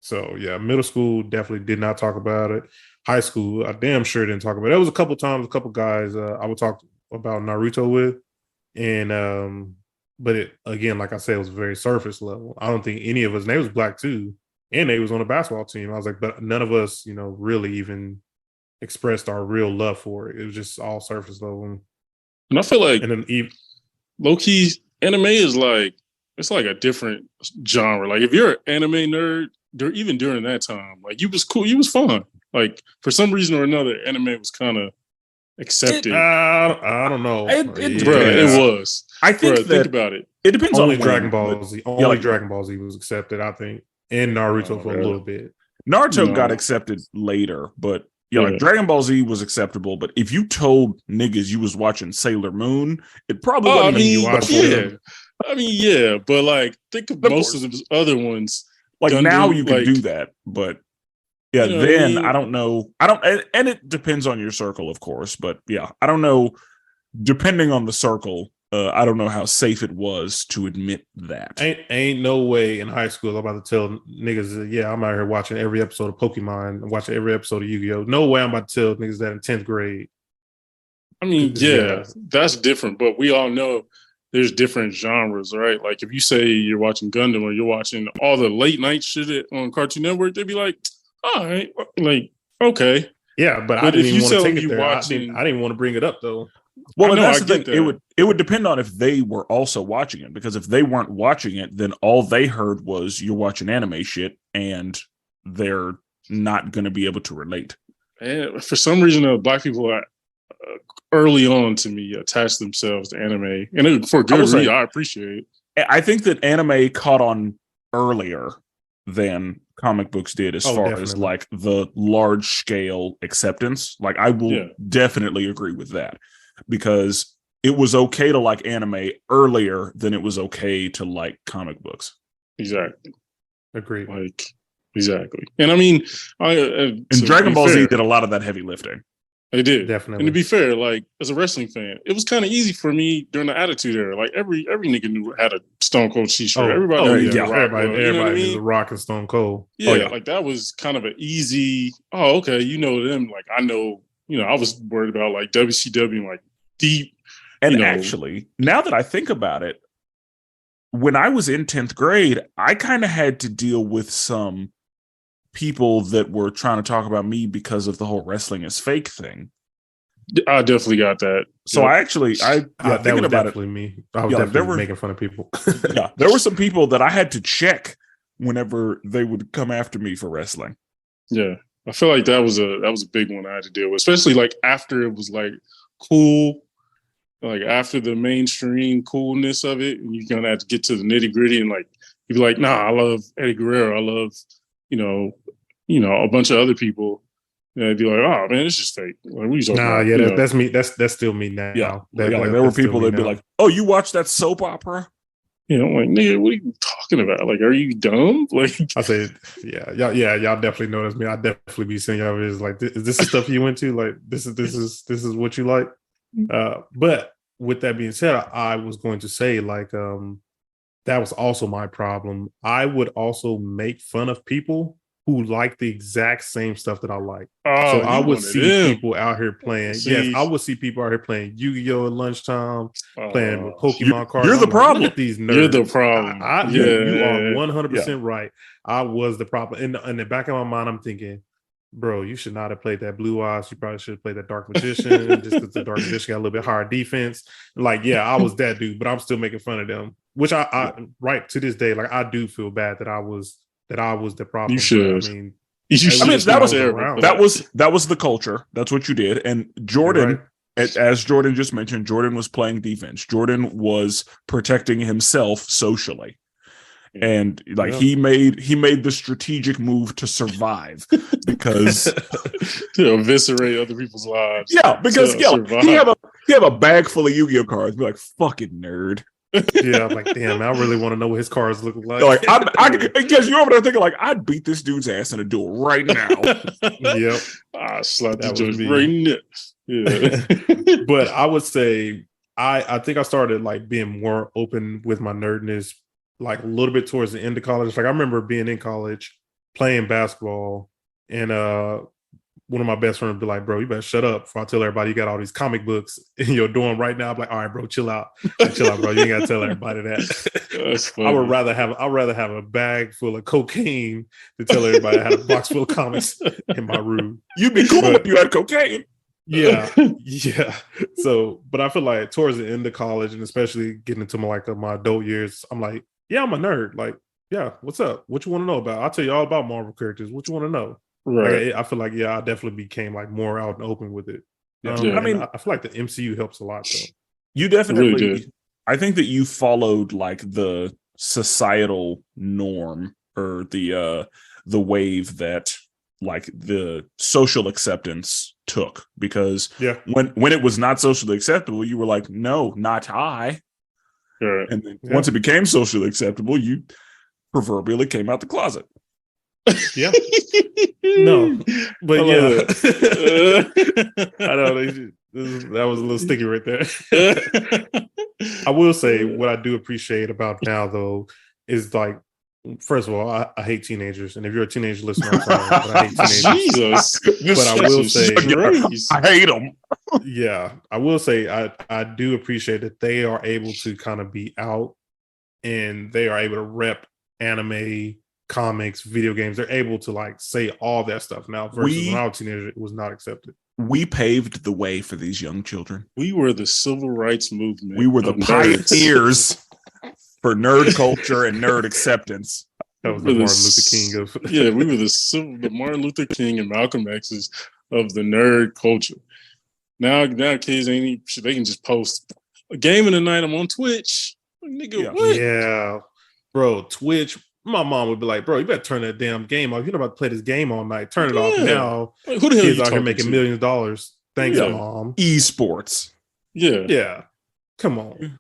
So yeah, middle school definitely did not talk about it. High school, I damn sure didn't talk about it. There was a couple times, a couple guys I would talk about Naruto with, and but it again, like I said, it was very surface level. I don't think any of us, and they was black too, and they was on a basketball team. I was like, but none of us, really even expressed our real love for it. It was just all surface level. And I feel like, and then low key, anime is like, it's like a different genre. Like if you're an anime nerd, even during that time, like you was cool, you was fun. Like for some reason or another, anime was kind of accepted. I don't know. It was. I think think about it. It depends only on Dragon Ball Z. Only Dragon Ball Z was accepted, I think, and Naruto for a little bit. Naruto got accepted later, but like Dragon Ball Z was acceptable. But if you told niggas you was watching Sailor Moon, it probably wasn't you watching. But like think of most of the other ones. Like Gundam, now you can do that, but then I don't know. And it depends on your circle, of course. But yeah, I don't know. Depending on the circle, I don't know how safe it was to admit that. Ain't no way in high school I'm about to tell niggas, yeah, I'm out here watching every episode of Pokemon, watching every episode of Yu-Gi-Oh. No way I'm about to tell niggas that in 10th grade. I mean, that's different, but we all know there's different genres, right? Like if you say you're watching Gundam or you're watching all the late night shit on Cartoon Network, they'd be like, all right, like, okay. Yeah, but I didn't even want to take it there. I didn't want to bring it up though. Well, that's the thing. It would depend on if they were also watching it, because if they weren't watching it, then all they heard was you're watching anime shit, and they're not going to be able to relate. And for some reason, black people are early on to me attached themselves to anime, and for good reason. I appreciate it. I think that anime caught on earlier than comic books did as far as like the large scale acceptance. Like I will definitely agree with that, because it was okay to like anime earlier than it was okay to like comic books. Exactly. Agreed. Like exactly. And I mean, and Dragon Ball Z did a lot of that heavy lifting. They did. Definitely. And to be fair, like as a wrestling fan, it was kind of easy for me during the Attitude Era. Like every nigga had a Stone Cold t-shirt. Everybody was a Rock and Stone Cold. Yeah, like that was kind of an easy. Oh, okay, you know them. Like I know, I was worried about like WCW and like deep. And actually, now that I think about it, when I was in 10th grade, I kind of had to deal with some people that were trying to talk about me because of the whole wrestling is fake thing. I definitely got that. So I thinking about it, me. I was definitely making fun of people. There were some people that I had to check whenever they would come after me for wrestling. Yeah, I feel like that was a big one I had to deal with, especially like after it was like cool, like after the mainstream coolness of it, and you're gonna have to get to the nitty gritty, and like you'd be like, nah, I love Eddie Guerrero, I love a bunch of other people. And I'd be like, oh man, it's just fake. Like, that's me. That's still me now. Yeah, like there were people that'd be like, oh, you watch that soap opera? I'm like, nigga, what are you talking about? Like, are you dumb? Like, I said, y'all definitely notice me. I definitely be saying y'all is like, is this the stuff you went to? Like, this is what you like. But with that being said, I was going to say like, that was also my problem. I would also make fun of people who like the exact same stuff that I like. Oh, So I would see people out here playing. See? Yes, I would see people out here playing Yu-Gi-Oh! At lunchtime, playing with Pokemon cards. You're the problem. Look at these nerds. You're the problem. You are 100% right. I was the problem. In the back of my mind, I'm thinking, bro, you should not have played that Blue Eyes. You probably should have played that Dark Magician just because the Dark Magician got a little bit higher defense. Like, yeah, I was that dude, but I'm still making fun of them. Which I right to this day, like I do feel bad that I was the problem. You should. I mean, that was the culture. That's what you did. And Jordan, right. as Jordan just mentioned, Jordan was playing defense. Jordan was protecting himself socially. And like he made the strategic move to survive because to eviscerate other people's lives. Yeah, because he have a bag full of Yu-Gi-Oh cards. Be like, fucking nerd. Yeah, I'm like, damn, I really want to know what his cards look like. Like, I guess you're over there thinking like, I'd beat this dude's ass in a duel right now. Yep, I slapped the judge right now. Yeah, but I would say I think I started like being more open with my nerdness like a little bit towards the end of college. Like I remember being in college playing basketball, and one of my best friends would be like, bro, you better shut up before I tell everybody you got all these comic books in your dorm right now. I'm like, all right, bro, chill out. Like, chill out, bro. You ain't gotta tell everybody that. I would rather have a bag full of cocaine to tell everybody I had a box full of comics in my room. You'd be cool if you had cocaine. Yeah. So, but I feel like towards the end of college, and especially getting into my adult years, I'm like, yeah, I'm a nerd. Like, yeah, what's up? What you want to know about? I'll tell you all about Marvel characters. What you want to know? Right. Like, I feel like, yeah, I definitely became like more out and open with it. I mean, I feel like the MCU helps a lot though. You definitely really did. I think that you followed like the societal norm or the wave that like the social acceptance took, because when it was not socially acceptable, you were like, no, not I. Right. And then once it became socially acceptable, you proverbially came out the closet. Yeah. No, but yeah. I know that was a little sticky right there. I will say what I do appreciate about now though is like, first of all, I hate teenagers, and if you're a teenager listening, I'm sorry, but I hate teenagers. Jesus, but I will say I hate them. Yeah, I will say I do appreciate that they are able to kind of be out and they are able to rep anime, comics, video games. They're able to like say all that stuff now versus when I was a teenager, it was not accepted. We paved the way for these young children. We were the civil rights movement. We were the pioneers for nerd culture and nerd acceptance. That was the Martin Luther King of yeah, we were the Martin Luther King and Malcolm X's of the nerd culture. Now kids they can just post a game of the night. I'm on Twitch. Nigga, what? Yeah, bro, Twitch. My mom would be like, bro, you better turn that damn game off. You're not about to play this game all night. Turn it off now. Like, who the hell kids you out here making millions of dollars? Thanks, mom. Esports. Yeah. Come on.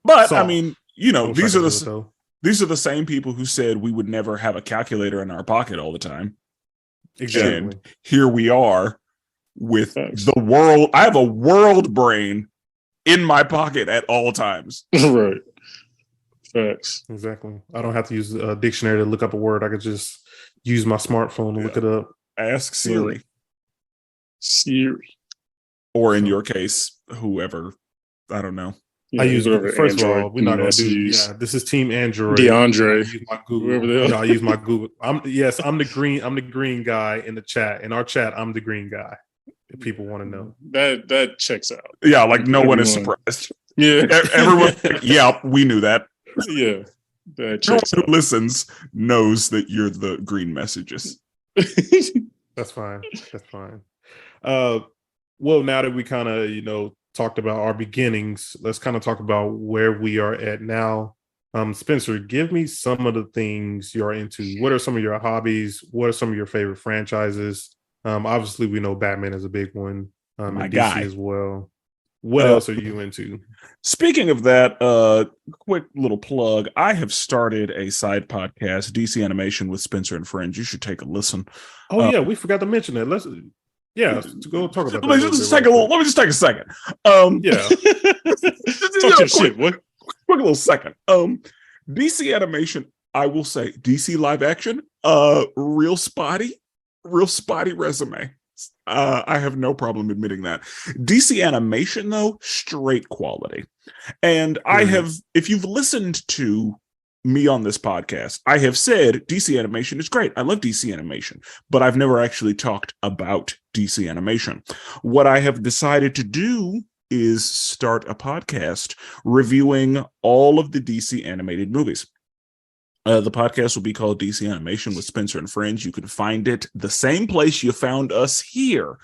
But I mean, you know, these are the same people who said we would never have a calculator in our pocket all the time. Exactly. And here we are with the world. I have a world brain in my pocket at all times. Right. Facts. Exactly. I don't have to use a dictionary to look up a word. I could just use my smartphone to look it up. Ask Siri. Or in your case, whoever. I don't know. Yeah, I use first of all, we're not going to do. Yeah, this is Team Android. DeAndre. I use my Google. I use my Google. I'm the green guy in the chat. In our chat, I'm the green guy. If people want to know, that checks out. Yeah, like no one is surprised. Yeah, everyone. Yeah, we knew that. Yeah, everyone who listens knows that you're the green messages. That's fine. Well, now that we kind of talked about our beginnings, let's kind of talk about where we are at now. Spencer, give me some of the things you're into. What are some of your hobbies? What are some of your favorite franchises? Obviously, we know Batman is a big one. My DC guy as well. What else are you into? Speaking of that, quick little plug. I have started a side podcast, DC Animation with Spenser and Friends. You should take a listen. Oh yeah, we forgot to mention that. Let's go talk about that. Let me just take a second. Talk your shit. What? Quick little second. DC Animation, I will say, DC live action, Real spotty resume. I have no problem admitting that. DC animation, though, straight quality. And I have, if you've listened to me on this podcast, I have said DC animation is great. I love DC animation, but I've never actually talked about DC animation. What I have decided to do is start a podcast reviewing all of the DC animated movies. The podcast will be called DC Animation with Spenser and Friends. You can find it the same place you found us here.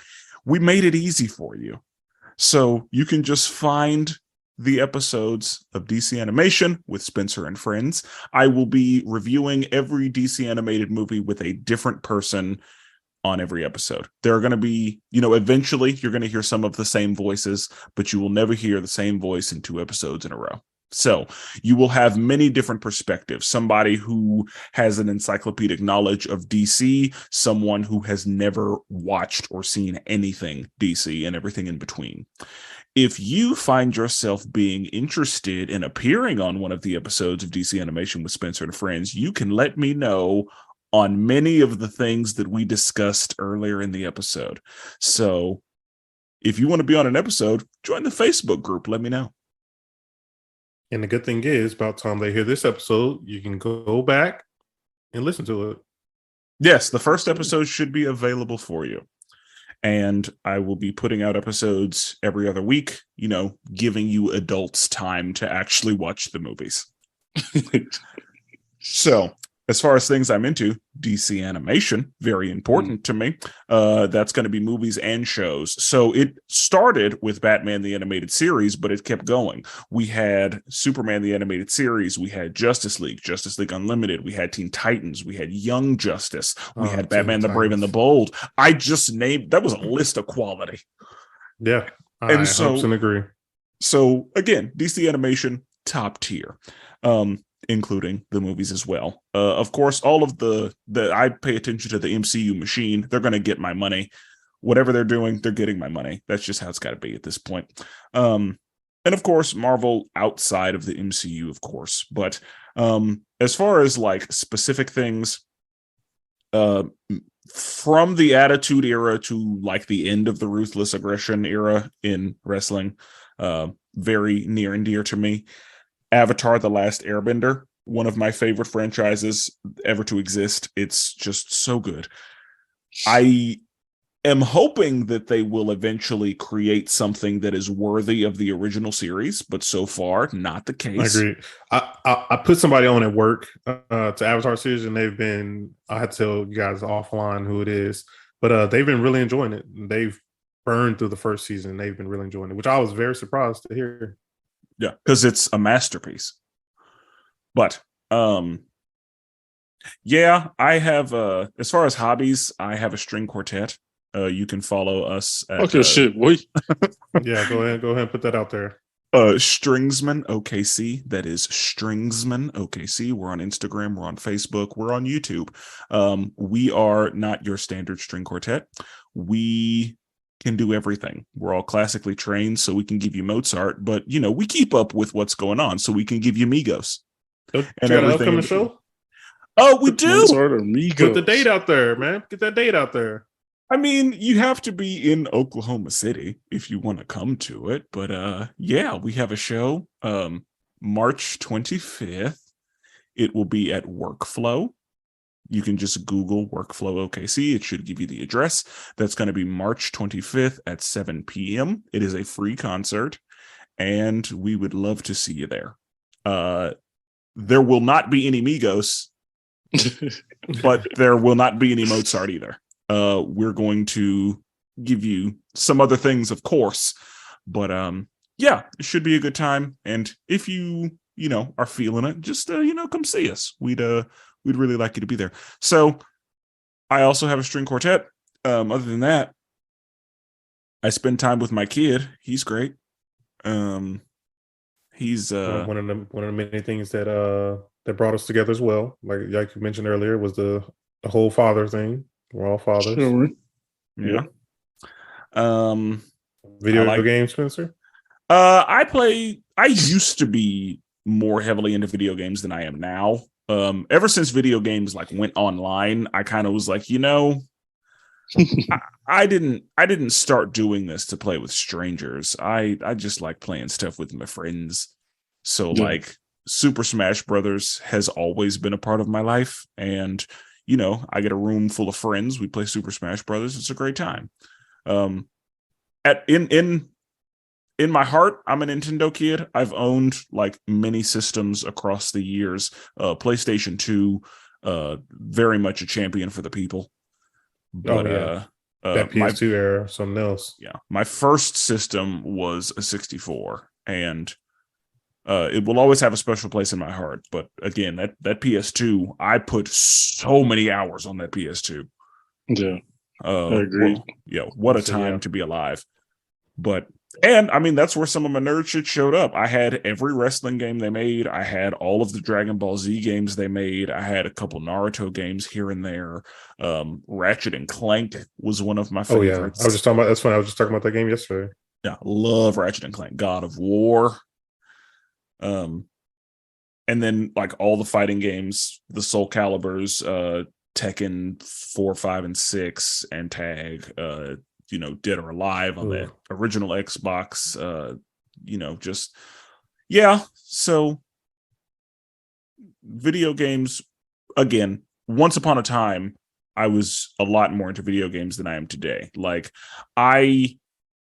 We made it easy for you. So you can just find the episodes of DC Animation with Spenser and Friends. I will be reviewing every DC animated movie with a different person on every episode. There are going to be, eventually you're going to hear some of the same voices, but you will never hear the same voice in 2 episodes in a row. So you will have many different perspectives. Somebody who has an encyclopedic knowledge of DC, someone who has never watched or seen anything DC, and everything in between. If you find yourself being interested in appearing on one of the episodes of DC Animation with Spenser and Friends, you can let me know on many of the things that we discussed earlier in the episode. So if you want to be on an episode, join the Facebook group. Let me know. And the good thing is, about the time they hear this episode, you can go back and listen to it. Yes, the first episode should be available for you. And I will be putting out episodes every other week, giving you adults time to actually watch the movies. So, as far as things I'm into, DC animation, very important to me. That's going to be movies and shows. So it started with Batman the Animated Series, but it kept going. We had Superman the Animated Series. We had Justice League Unlimited. We had Teen Titans. We had Young Justice. We had Batman the Brave and the Bold. I just named, that was a list of quality. Yeah, I 100% agree. So again, DC animation, top tier. Including the movies as well. Of course, all of the I pay attention to the MCU machine. They're going to get my money. Whatever they're doing, they're getting my money. That's just how it's got to be at this point. And of course, Marvel outside of the MCU, of course. But as far as like specific things, from the Attitude Era to like the end of the Ruthless Aggression era in wrestling, very near and dear to me. Avatar: The Last Airbender, one of my favorite franchises ever to exist. It's just so good. I am hoping that they will eventually create something that is worthy of the original series, but so far, not the case. I agree. I put somebody on at work to Avatar series, and I had to tell you guys offline who it is, but they've been really enjoying it. They've burned through the first season. They've been really enjoying it, which I was very surprised to hear. Yeah, because it's a masterpiece. But yeah, I have as far as hobbies, I have a string quartet. You can follow us at okay, shit, boy. Yeah, go ahead and put that out there. Stringsman OKC. That is Stringsman OKC. We're on Instagram, we're on Facebook, we're on YouTube. We are not your standard string quartet. We can do everything. We're all classically trained, so we can give you Mozart, but we keep up with what's going on, so we can give you Migos and everything. Upcoming show? Oh, we do. Mozart or Migos. Put the date out there, man. Get that date out there. I mean, you have to be in Oklahoma City if you want to come to it, but yeah, we have a show March 25th. It will be at Workflow. You can just Google Workflow OKC. It should give you the address. That's going to be March 25th at 7 p.m. It is a free concert, and we would love to see you there. There will not be any Migos, but there will not be any Mozart either. We're going to give you some other things, of course, but yeah, it should be a good time. And if you are feeling it, just come see us. We'd really like you to be there. So I also have a string quartet. Other than that, I spend time with my kid. He's great. He's one of the many things that brought us together as well. Like you mentioned earlier, was the whole father thing. We're all fathers. Sure. Yeah. Video games, Spenser? I used to be more heavily into video games than I am now. ever since video games like went online, I kind of was like, I didn't start doing this to play with strangers. I just like playing stuff with my friends. So like Super Smash Brothers has always been a part of my life, and I get a room full of friends. We play Super Smash Brothers. It's a great time. In my heart, I'm a Nintendo kid. I've owned like many systems across the years. PlayStation 2, very much a champion for the people. But that PS2 era, something else. Yeah, my first system was a 64, and it will always have a special place in my heart. But again, that PS2, I put so many hours on that PS2. Yeah, I agree. What a time to be alive. And I mean, that's where some of my nerd shit showed up. I had every wrestling game they made. I had all of the Dragon Ball Z games they made. I had a couple Naruto games here and there. Ratchet and Clank was one of my favorites. I was just talking about, that's funny. I was just talking about that game yesterday. Yeah, love Ratchet and Clank. God of War. And then like all the fighting games, the Soul Calibers, Tekken 4, 5, and 6, and Tag, Dead or Alive on the original Xbox, so video games, again, once upon a time, I was a lot more into video games than I am today. Like, I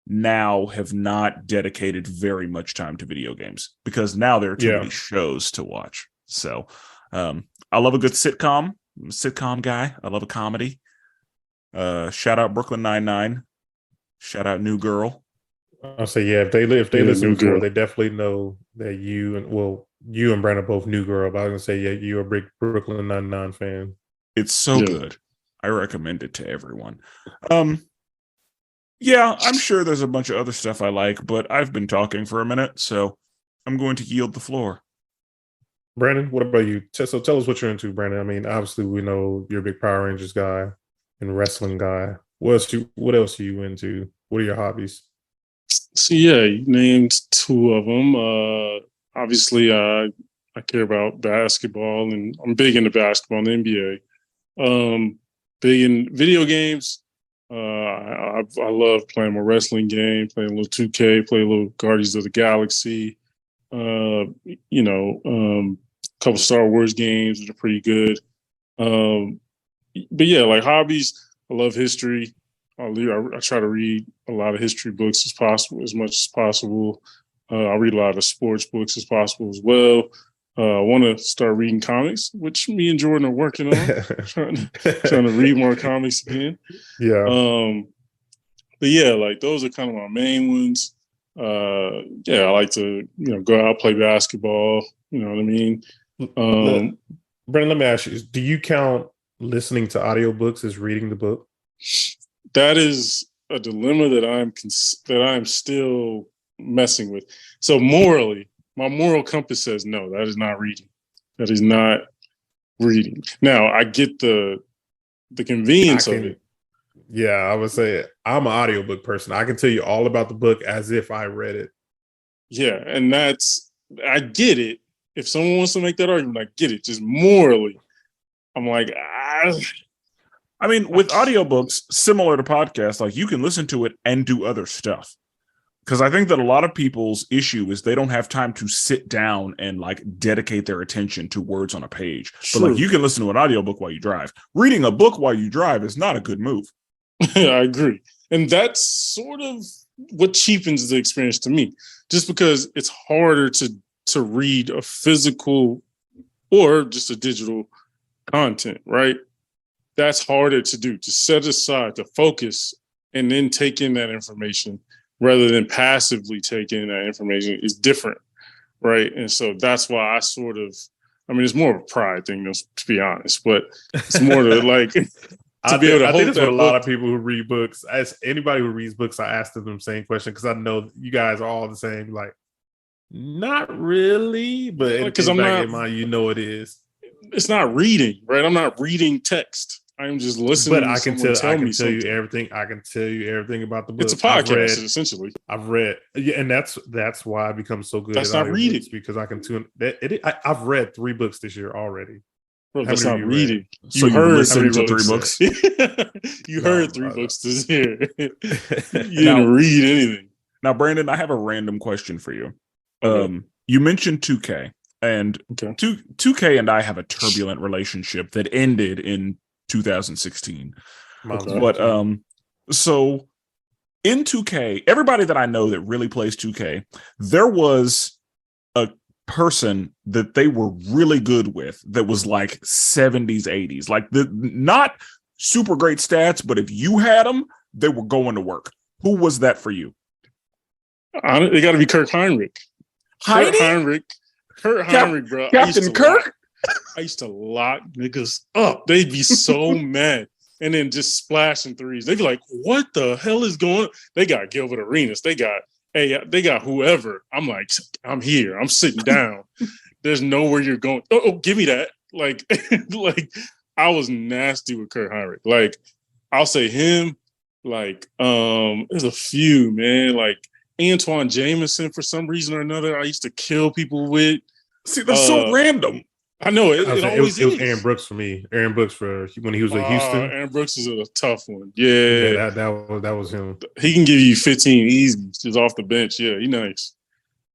now have not dedicated very much time to video games because now there are too many shows to watch. So I love a good sitcom. I'm a sitcom guy. I love a comedy. Shout out Brooklyn Nine-Nine. Shout out New Girl. I'll say, if they listen before, they definitely know that you and Brandon both New Girl. But I was gonna say, you're a big Brooklyn Nine-Nine fan. It's so good. I recommend it to everyone. I'm sure there's a bunch of other stuff I like, but I've been talking for a minute, so I'm going to yield the floor. Brandon, what about you? So tell us what you're into, Brandon. I mean, obviously we know you're a big Power Rangers guy and wrestling guy. What else are you into? What are your hobbies? So you named two of them. Obviously, I care about basketball, and I'm big into basketball and the NBA. Big in video games. I love playing my wrestling game, playing a little 2K, play a little Guardians of the Galaxy. Couple Star Wars games that are pretty good. But like hobbies. I love history. I try to read a lot of history books as much as possible. I read a lot of sports books as possible as well. I want to start reading comics, which me and Jordan are working on. trying to read more comics again. Yeah. But like those are kind of my main ones. I like to go out play basketball. You know what I mean? Brandon, let me ask you: do you count listening to audiobooks as reading the book? That is a dilemma that I'm still messing with. So morally, my moral compass says no, that is not reading. That is not reading. Now I get the convenience of it. Yeah, I would say I'm an audiobook person. I can tell you all about the book as if I read it. Yeah, and I get it. If someone wants to make that argument, I get it. Just morally, I'm like, I mean, with audiobooks, similar to podcasts, like you can listen to it and do other stuff. Because I think that a lot of people's issue is they don't have time to sit down and like dedicate their attention to words on a page. True. But like you can listen to an audiobook while you drive. Reading a book while you drive is not a good move. I agree. And that's sort of what cheapens the experience to me. Just because it's harder to read a physical or just a digital content, right? That's harder to do, to set aside, to focus, and then take in that information rather than passively take in that information is different, right? And so that's why it's more of a pride thing, to be honest, but it's more to like... I think it's what a lot of people who read books, as anybody who reads books, I ask them the same question because I know you guys are all the same. Like, not really, but because I'm not, in mind, it is. It's not reading, right? I'm not reading text. I'm just listening. But I can tell you something. everything. I can tell you everything about the book. It's a podcast, essentially. I've read, yeah, and that's why I become so good. That's at not reading because I can tune. I've read 3 books this year already. Bro, that's not reading. So you heard 3 books. You heard 3 books this year. You didn't read anything. Now, Brandon, I have a random question for you. Okay. You mentioned 2K, and 2K and I have a turbulent relationship that ended in 2016. Okay. But so in 2K, everybody that I know that really plays 2K, there was a person that they were really good with that was like 70s, 80s, like not super great stats, but if you had them, they were going to work. Who was that for you? It got to be Kirk Heinrich. Kurt Heinrich, bro. Captain Kirk? I used to lock niggas up. They'd be so mad. And then just splashing threes. They'd be like, what the hell is going on? They got Gilbert Arenas. They got whoever. I'm like, I'm here. I'm sitting down. There's nowhere you're going. Oh, give me that. Like, like I was nasty with Kurt Heinrich. Like, I'll say him. Like, there's a few, man. Like Antoine Jameson, for some reason or another, I used to kill people with. See, that's so random. I know it always is. It was Aaron Brooks for me. Aaron Brooks for when he was at Houston. Aaron Brooks is a tough one. Yeah, that was him. He can give you 15 easy just off the bench. Yeah, he nice.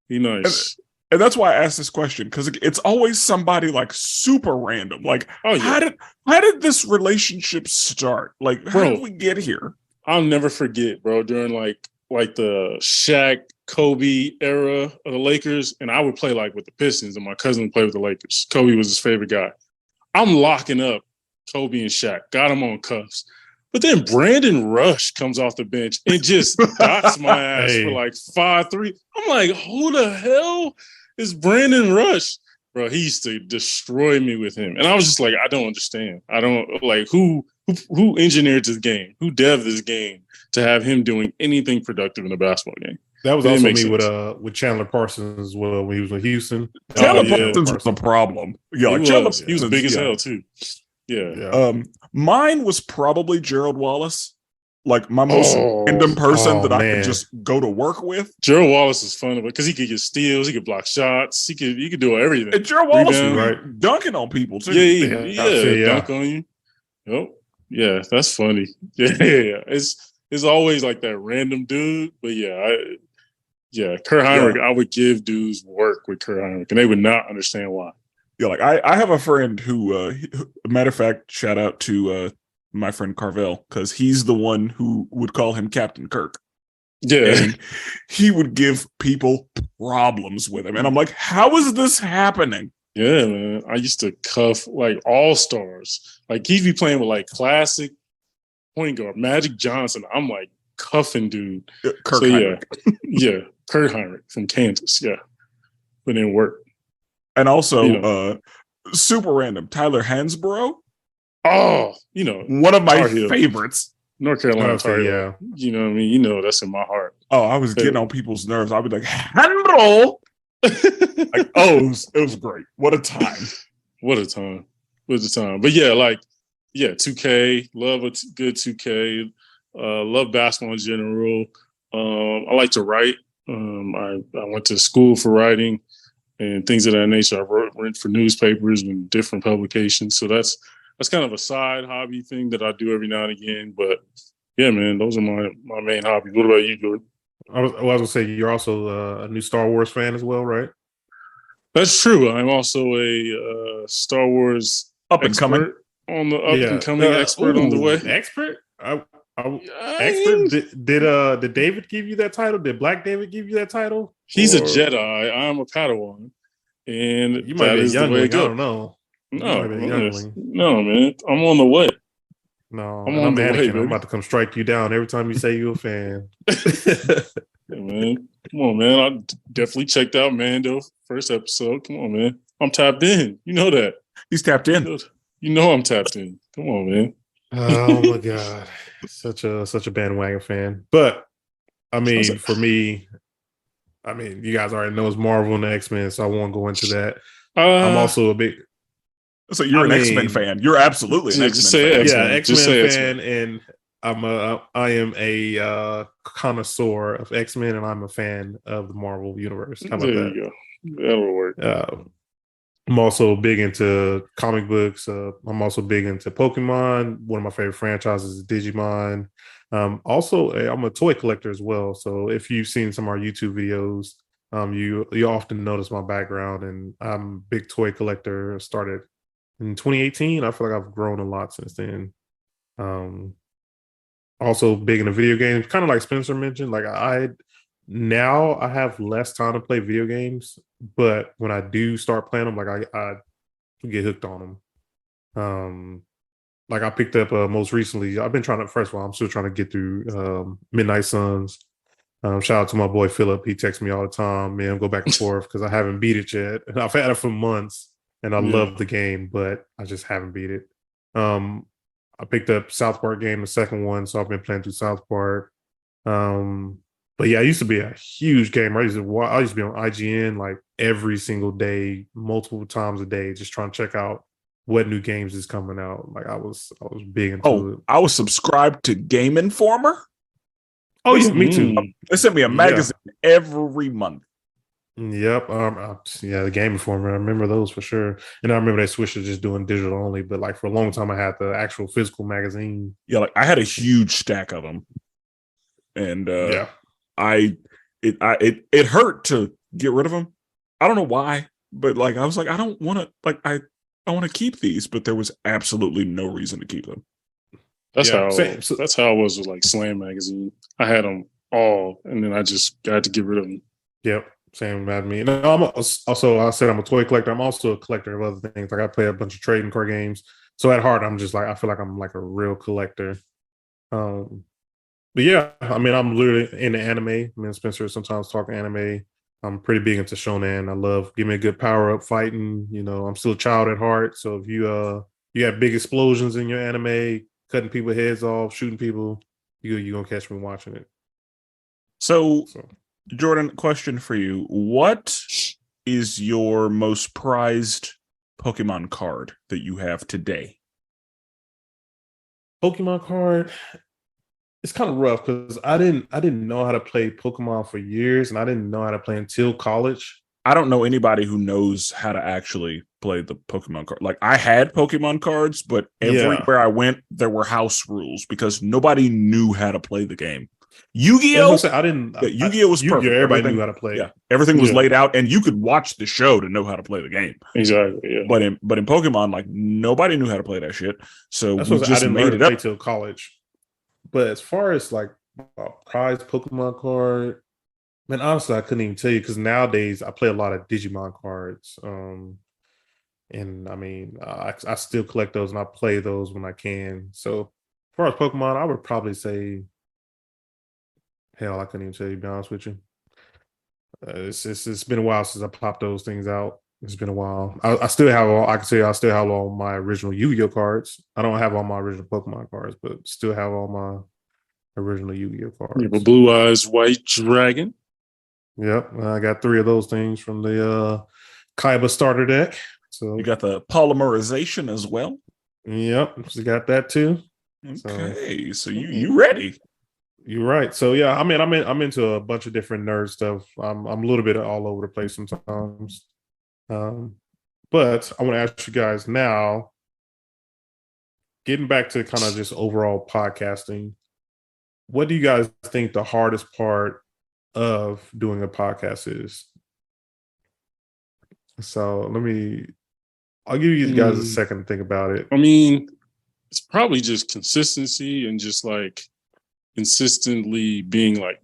And that's why I asked this question, because it's always somebody like super random. Like, how did this relationship start? Like, how did we get here? I'll never forget, bro. During like the Shaq, Kobe era of the Lakers, and I would play like with the Pistons, and my cousin would play with the Lakers. Kobe was his favorite guy. I'm locking up Kobe and Shaq, got him on cuffs. But then Brandon Rush comes off the bench and just dots my ass for like 5-3. I'm like, who the hell is Brandon Rush? Bro, he used to destroy me with him. And I was just like, I don't understand. I don't like who engineered this game, who dev'd this game to have him doing anything productive in a basketball game. That was also me with Chandler Parsons as well when he was in Houston. Chandler Parsons was the problem. Yeah, he was big as hell too. Yeah. Mine was probably Gerald Wallace. Like my most random person that I could just go to work with. Gerald Wallace is fun because he could get steals, he could block shots, he could do everything. And Gerald Wallace was dunking on people too. Yeah, dunk on you. Yep. Yeah, that's funny. Yeah. It's always like that random dude, but Kurt Heinrich, I would give dudes work with Kurt Heinrich, and they would not understand why. Yeah, like I have a friend who, matter of fact, shout out to my friend Carvel, because he's the one who would call him Captain Kirk. Yeah. And he would give people problems with him. And I'm like, how is this happening? Yeah, man. I used to cuff like all-stars. Like he'd be playing with like classic point guard, Magic Johnson. I'm like cuffing dude. Kirk Heinrich. Yeah. Kurt Heinrich from Kansas. Yeah. But it didn't work. And also, super random, Tyler Hansborough. Oh, one of my favorites. North Carolina Tar Heel. Yeah. You know what I mean? That's in my heart. Oh, I was getting on people's nerves. I'd be like, handle. Like, it was great. What a time. What a time. But yeah, 2K, love a good 2K. Love basketball in general. I like to write. I went to school for writing and things of that nature. I wrote for newspapers and different publications. So that's kind of a side hobby thing that I do every now and again. But yeah, man, those are my main hobbies. What about you, Jordan? I was going to say, you're also a new Star Wars fan as well, right? That's true. I'm also a Star Wars up and coming on the up and coming expert on the way. Expert? Expert? Did David give you that title? Did Black David give you that title? He's a Jedi. I'm a Padawan, and you might be a youngling. I don't know. No, man. I'm on the way. No, I'm Anakin. I'm about to come strike you down every time you say you're a fan. Yeah, man. Come on, man. I definitely checked out Mando first episode. Come on, man. I'm tapped in. You know that. He's tapped in. You know I'm tapped in. Come on, man. Oh my God. Such a bandwagon fan. But I mean, for me, you guys already know it's Marvel and X-Men, so I won't go into that. I'm also a big So you're an X-Men fan. You're absolutely an X-Men fan. Yeah, X-Men fan, and I am a connoisseur of X-Men, and I'm a fan of the Marvel universe. How about that? You go. That'll work. I'm also big into comic books. I'm also big into Pokemon. One of my favorite franchises is Digimon. Also, I'm a toy collector as well. So if you've seen some of our YouTube videos, you often notice my background, and I'm a big toy collector. Started in 2018. I feel like I've grown a lot since then. Also big into video games, kind of like Spenser mentioned. Like I have less time to play video games, but when I do start playing them, like I get hooked on them. Like I picked up most recently. I've been trying to. First of all, I'm still trying to get through Midnight Suns. Shout out to my boy Philip. He texts me all the time. Man, go back and forth because I haven't beat it yet. I've had it for months, and I love the game, but I just haven't beat it. I picked up South Park game, the second one, so I've been playing through South Park. But yeah, I used to be a huge gamer. I used to be on IGN like every single day, multiple times a day, just trying to check out what new games is coming out. Like I was big into it. I was subscribed to Game Informer. Oh yeah, me too. They sent me a magazine every month. Yep. Yeah, the Game Informer. I remember those for sure. And I remember they switched to just doing digital only, but like for a long time I had the actual physical magazine. Yeah, like I had a huge stack of them. And it hurt to get rid of them. I don't know why, but like I was like, I don't want to, like I want to keep these, but there was absolutely no reason to keep them. That's how I was with like Slam magazine. I had them all, and then I just got to get rid of them. Yep. Same about me. No, I said I'm a toy collector. I'm also a collector of other things. Like I play a bunch of trading card games. So at heart, I'm just like, I feel like I'm like a real collector. But yeah, I mean, I'm literally into anime. Me and Spenser sometimes talk anime. I'm pretty big into shonen. I love give me a good power up fighting. You know, I'm still a child at heart. So if you have big explosions in your anime, cutting people heads off, shooting people, you're gonna catch me watching it. So Jordan, question for you. What is your most prized Pokemon card that you have today? Pokemon card, it's kind of rough because I didn't know how to play Pokemon for years, and I didn't know how to play until college. I don't know anybody who knows how to actually play the Pokemon card. Like I had Pokemon cards, but everywhere I went, there were house rules because nobody knew how to play the game. Yu-Gi-Oh! Yu-Gi-Oh! Was perfect. Everybody knew how to play. Yeah, everything was laid out, and you could watch the show to know how to play the game. Exactly. Yeah. But in Pokemon, like nobody knew how to play that shit. So that's we what just I didn't made learn it to up play till college. But as far as like a prized Pokemon card, man, honestly, I couldn't even tell you because nowadays I play a lot of Digimon cards. And I mean, I still collect those and I play those when I can. So as far as Pokemon, I would probably say. Hell, I couldn't even tell you, to be honest with you. It's been a while since I popped those things out. It's been a while. I still have all. I can say I still have all my original Yu-Gi-Oh cards. I don't have all my original Pokemon cards, but still have all my original Yu-Gi-Oh cards. You have a Blue Eyes White Dragon. Yep, I got 3 of those things from the Kaiba starter deck. So you got the polymerization as well. Yep, so got that too. Okay, so you ready? You're right. So yeah, I mean, I'm into a bunch of different nerd stuff. I'm a little bit all over the place sometimes. But I want to ask you guys now, getting back to kind of just overall podcasting, what do you guys think the hardest part of doing a podcast is? So I'll give you guys a second to think about it. I mean, it's probably just consistency and just like consistently being like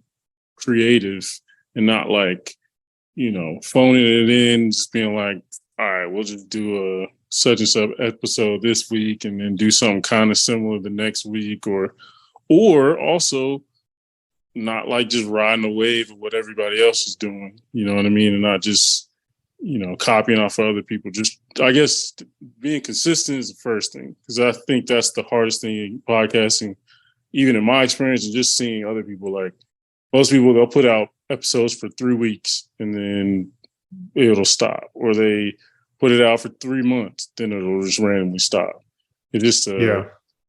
creative and not like, phoning it in, just being like, all right, we'll just do a such and such episode this week and then do something kind of similar the next week, or also not like just riding the wave of what everybody else is doing, you know what I mean? And not just, copying off of other people. Just, I guess, being consistent is the first thing, because I think that's the hardest thing in podcasting, even in my experience, and just seeing other people. Like most people, they'll put out episodes for 3 weeks and then it'll stop, or they put it out for 3 months, then it'll just randomly stop. It just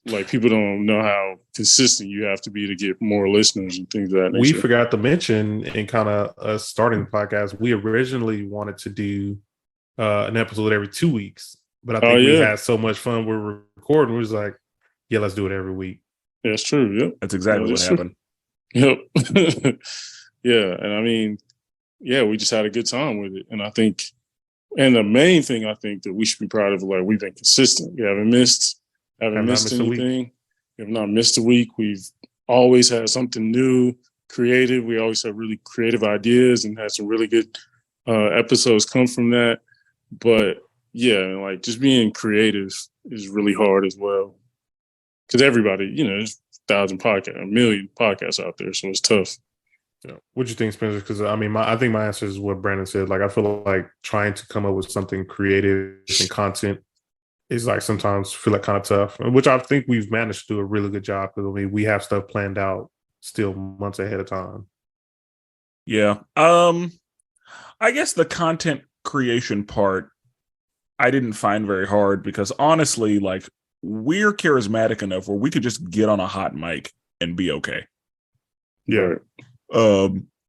like people don't know how consistent you have to be to get more listeners and things of that nature. We forgot to mention in kind of us starting the podcast, we originally wanted to do an episode every 2 weeks, but I think we had so much fun with recording. We was like, yeah, let's do it every week. Yeah, that's true. Yep. That's exactly what happened. Yep. Yeah. And I mean, yeah, we just had a good time with it. And I think, and the main thing I think that we should be proud of, like, we've been consistent. We haven't missed anything. We have not missed a week. We've always had something new, creative. We always have really creative ideas and had some really good episodes come from that. But yeah, like just being creative is really hard as well. Because everybody, you know, there's 1,000 podcasts, 1 million podcasts out there, so it's tough. Yeah. What do you think, Spenser? Because I mean, I think my answer is what Brandon said. Like, I feel like trying to come up with something creative and content is like sometimes feel like kind of tough, which I think we've managed to do a really good job. Because I mean, we have stuff planned out still months ahead of time. Yeah. I guess the content creation part I didn't find very hard because honestly, like, we're charismatic enough where we could just get on a hot mic and be okay. Yeah.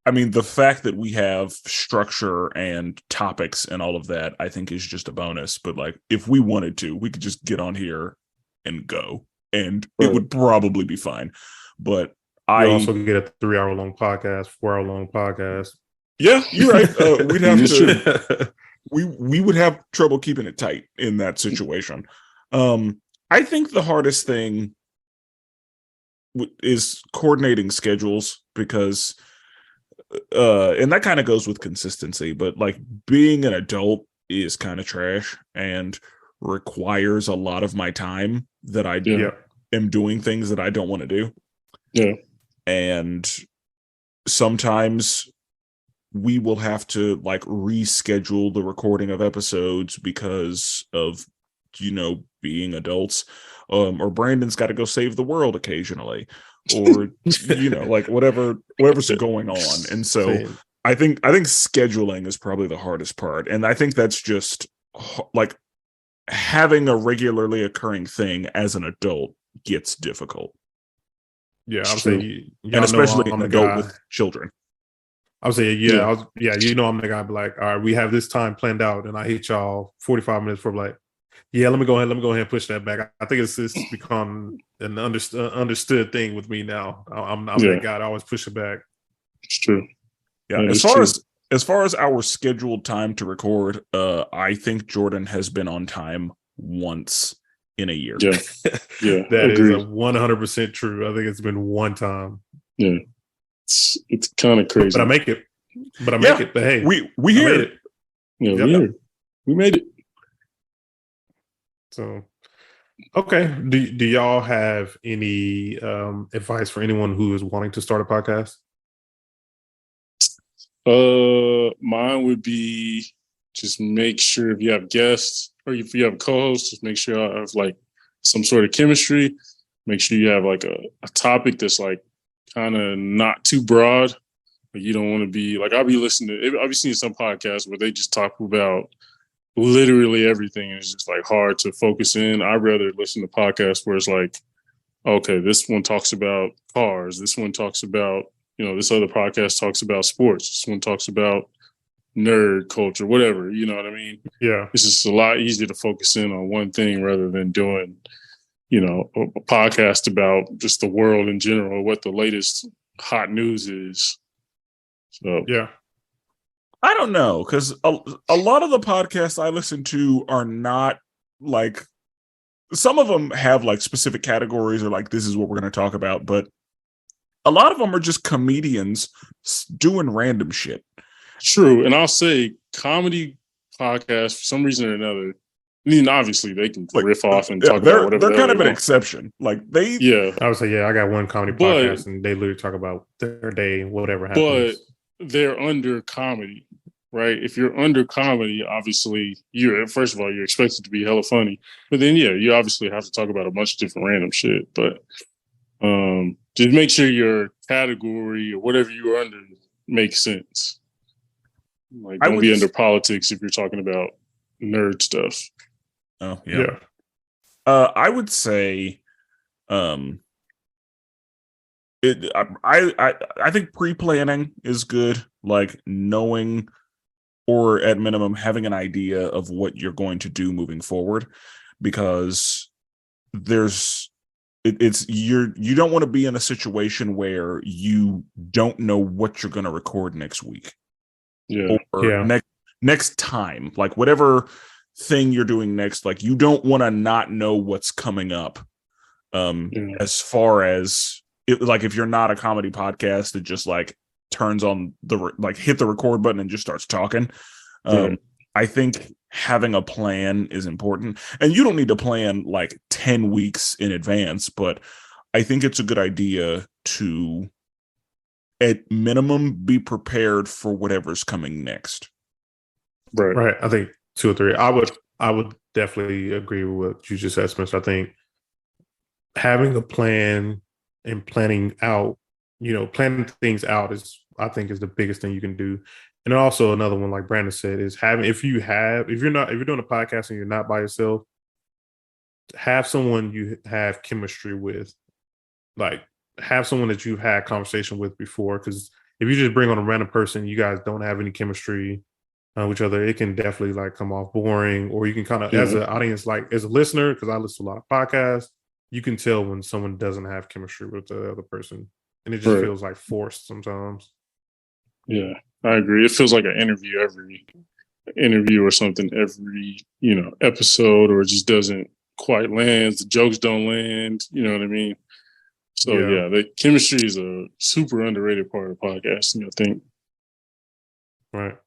I mean, the fact that we have structure and topics and all of that, I think is just a bonus. But like, if we wanted to, we could just get on here and go, and it would probably be fine. But I also get a 3-hour long podcast, 4-hour long podcast. Yeah, you're right. We'd have to. We would have trouble keeping it tight in that situation. I think the hardest thing is coordinating schedules because, and that kind of goes with consistency, but like being an adult is kind of trash and requires a lot of my time that I am doing things that I don't want to do. Yeah. And sometimes we will have to like reschedule the recording of episodes because of, you know, being adults, or Brandon's got to go save the world occasionally, or you know, like whatever's going on. And so I think scheduling is probably the hardest part, and I think that's just like having a regularly occurring thing as an adult gets difficult. Yeah, I'm saying, and especially an adult with children. I would say, you know, I'm the guy. Be like, all right, we have this time planned out, and I hit y'all 45 minutes for like, yeah, let me go ahead and push that back. I think it's become an understood thing with me now. I'm that guy. I always push it back. It's true. Yeah, as far as our scheduled time to record, I think Jordan has been on time once in a year. Yeah, yeah, that is 100% true. I think it's been one time. Yeah. It's kind of crazy, but I make it. But hey, we hear it. Yeah, we made it. So, okay. Do y'all have any advice for anyone who is wanting to start a podcast? Mine would be just make sure if you have guests or if you have a co-host, just make sure you have like some sort of chemistry. Make sure you have like a topic that's like kind of not too broad. Like you don't want to be like, I'll be seeing some podcasts where they just talk about literally everything. And it's just like hard to focus in. I'd rather listen to podcasts where it's like, okay, this one talks about cars. This one talks about, you know, this other podcast talks about sports. This one talks about nerd culture, whatever, you know what I mean? Yeah. It's just a lot easier to focus in on one thing rather than doing, you know, a podcast about just the world in general, what the latest hot news is. So, yeah. I don't know, because a lot of the podcasts I listen to are not like, some of them have like specific categories or like, this is what we're going to talk about, but a lot of them are just comedians doing random shit. True. And I'll say comedy podcasts, for some reason or another, I mean, obviously they can like, riff off and talk about whatever. They're kind of an exception. Like I would say, I got one comedy podcast and they literally talk about their day, whatever happens. But they're under comedy, right? If you're under comedy, obviously first of all, you're expected to be hella funny. But then you obviously have to talk about a bunch of different random shit. But just make sure your category or whatever you're under makes sense. Like don't be under politics if you're talking about nerd stuff. Oh yeah. I would say, I think pre-planning is good, like knowing, or at minimum having an idea of what you're going to do moving forward, because you don't want to be in a situation where you don't know what you're going to record next week. Next time, like whatever thing you're doing next, like you don't want to not know what's coming up. As far as like if you're not a comedy podcast that just like turns on hit the record button and just starts talking. I think having a plan is important, and you don't need to plan like 10 weeks in advance, but I think it's a good idea to at minimum be prepared for whatever's coming next. Right. I think 2 or 3. I would definitely agree with what you just said, Spencer. I think having a plan and planning things out is the biggest thing you can do. And also another one, like Brandon said, is if you're doing a podcast and you're not by yourself, have someone you have chemistry with, like have someone that you've had conversation with before. Because if you just bring on a random person, you guys don't have any chemistry with each other, it can definitely like come off boring, or you can kind of, as an audience, like as a listener, because I listen to a lot of podcasts, you can tell when someone doesn't have chemistry with the other person, and it just feels like forced sometimes. Yeah, I agree. It feels like an interview or something every episode, or it just doesn't quite land. The jokes don't land. You know what I mean? So the chemistry is a super underrated part of podcasting, I think. Right.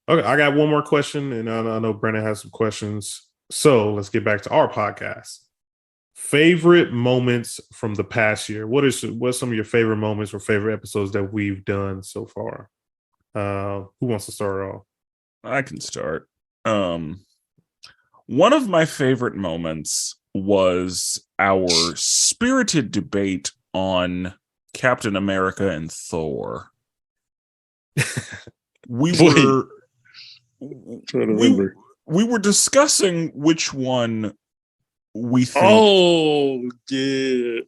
Okay, I got one more question, and I know Brennan has some questions. So let's get back to our podcast. Favorite moments from the past year. What's some of your favorite moments or favorite episodes that we've done so far? Who wants to start off? I can start. One of my favorite moments was our spirited debate on Captain America and Thor. We were discussing which one we think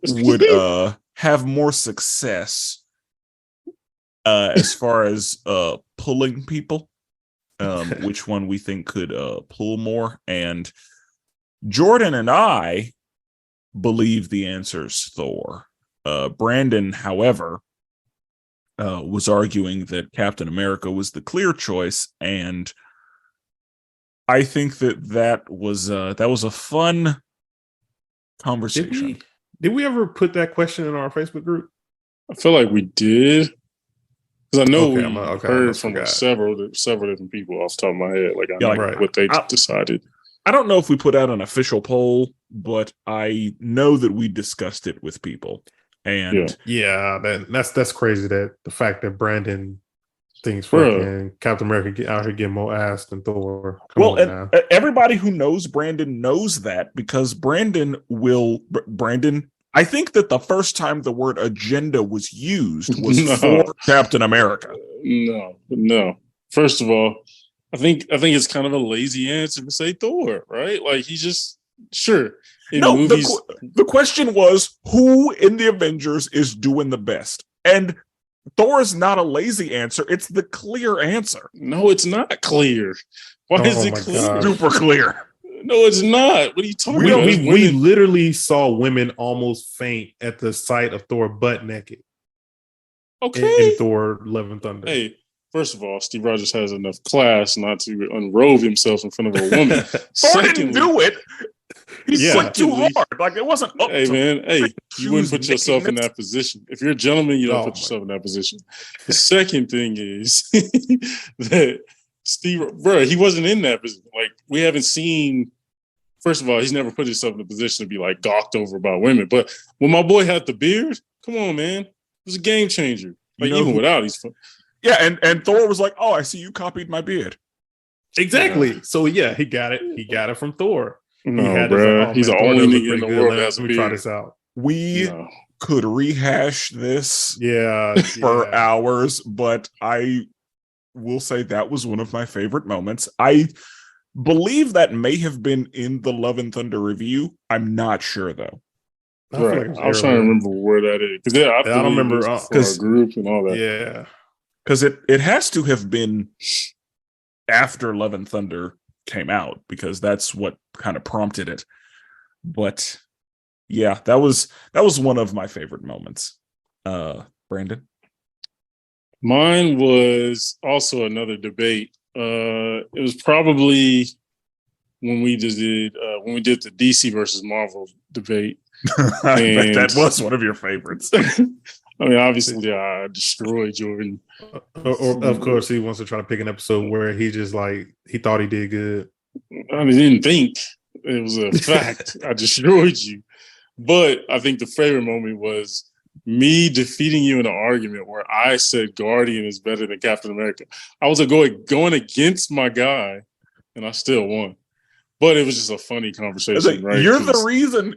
would have more success as far as pulling people, which one we think could pull more. And Jordan and I believe the answer's Thor. Brandon, however, was arguing that Captain America was the clear choice, and I think that was a fun conversation. Did we ever put that question in our Facebook group? I feel like we did, because I know we heard from several different people off the top of my head. Like I know what they decided. I don't know if we put out an official poll, but I know that we discussed it with people. And that's crazy, that the fact that Brandon thinks fucking Captain America out here getting more ass than Thor. Everybody who knows Brandon knows that, because Brandon, I think that the first time the word agenda was used was for Captain America. No. First of all, I think it's kind of a lazy answer to say Thor, right? Like he's just movies. The question was who in the Avengers is doing the best, and Thor is not a lazy answer. It's the clear answer. No, it's not clear. Why is it clear? Super clear. No, it's not. What are you talking about? We literally saw women almost faint at the sight of Thor butt naked. Okay. In Thor: Love and Thunder. Hey, first of all, Steve Rogers has enough class not to unrobe himself in front of a woman. Thor didn't do it. He put too hard. Like it wasn't up to man. Hey, you wouldn't put yourself in that position. If you're a gentleman, you don't put yourself in that position. The second thing is that Steve, he wasn't in that position. Like we haven't seen. First of all, he's never put himself in a position to be like gawked over by women. But when my boy had the beard, come on, man, it was a game changer. Like even without, he's fun. Yeah, and Thor was like, "Oh, I see you copied my beard." Exactly. Yeah. So he got it. He got it from Thor. No, bro. He's the only nigga in the world that has a beard. Let me try this out. We could rehash this for hours, but I will say that was one of my favorite moments. I believe that may have been in the Love and Thunder review. I'm not sure though. Right. I was trying to remember where that is. Because I don't remember for our group and all that. Yeah. Because it has to have been after Love and Thunder came out, because that's what kind of prompted it. But yeah, that was one of my favorite moments. Brandon? Mine was also another debate. It was probably when we did the DC versus Marvel debate. I bet that was one of your favorites. I mean, obviously, I destroyed Jordan. Or of course, he wants to try to pick an episode where he just he thought he did good. I didn't think it was a fact. I destroyed you. But I think the favorite moment was me defeating you in an argument where I said Guardian is better than Captain America. I was going against my guy, and I still won. But it was just a funny conversation, right? You're the reason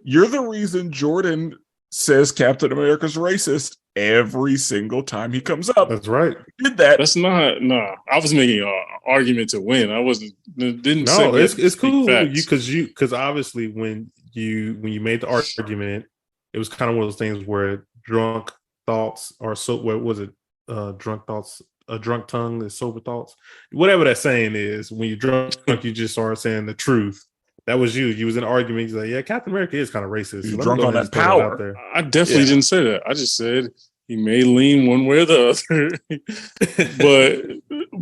Jordan says Captain America's racist every single time he comes up. That's right. Did that? That's not. No, I was making an argument to win. I wasn't. Didn't. No, it's cool because obviously when you made the argument, it was kind of one of those things where drunk thoughts are so. What was it? Drunk thoughts. A drunk tongue is sober thoughts. Whatever that saying is, when you're drunk, you just start saying the truth. That was you. You was in an argument. You're like, yeah, Captain America is kind of racist. You're drunk on that power. I definitely didn't say that. I just said he may lean one way or the other.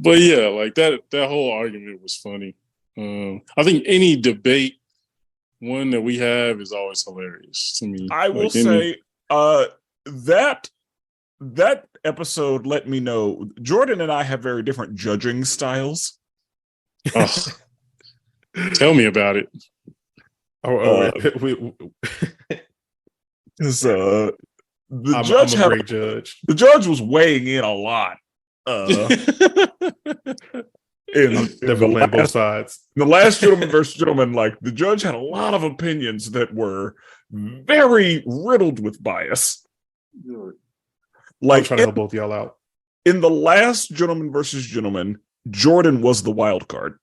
but yeah, like that whole argument was funny. I think any debate one that we have is always hilarious to me. I will say that episode let me know Jordan and I have very different judging styles. Tell me about it. The judge was weighing in a lot. Definitely on both sides. The last Gentleman versus Gentleman, like the judge had a lot of opinions that were very riddled with bias. Like, I'm trying to help both y'all out. In the last Gentleman versus Gentleman, Jordan was the wild card.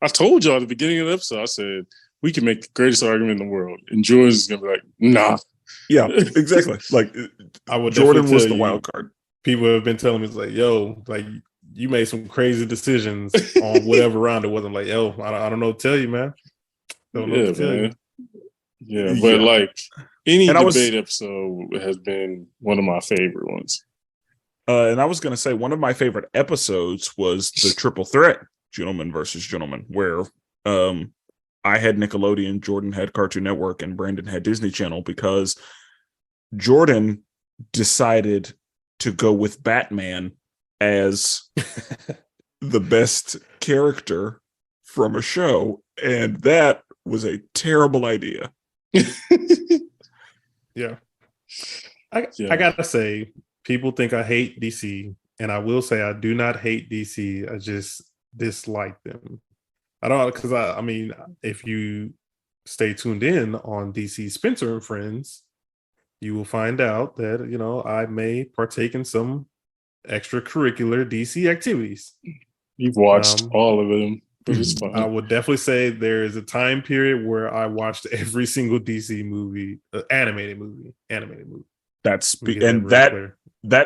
I told y'all at the beginning of the episode, I said, we can make the greatest argument in the world. And Jordan's going to be like, nah. Yeah, exactly. Like, Jordan was the wild card. People have been telling me, it's like, yo, like, you made some crazy decisions on whatever round it was. I'm like, yo, I don't know what to tell you, man. Don't know what to tell you. Yeah, but like, any debate episode has been one of my favorite ones. And I was going to say, one of my favorite episodes was the triple threat Gentleman versus Gentleman, where I had Nickelodeon, Jordan had Cartoon Network, and Brandon had Disney Channel, because Jordan decided to go with Batman as the best character from a show, and that was a terrible idea. Yeah. I gotta say, people think I hate DC, and I will say I do not hate DC. I just dislike them. I don't, because I mean, if you stay tuned in on DC Spenser and Friends, you will find out that, you know, I may partake in some extracurricular DC activities. You've watched all of them, but it's fun. I would definitely say there is a time period where I watched every single DC movie, animated movie. That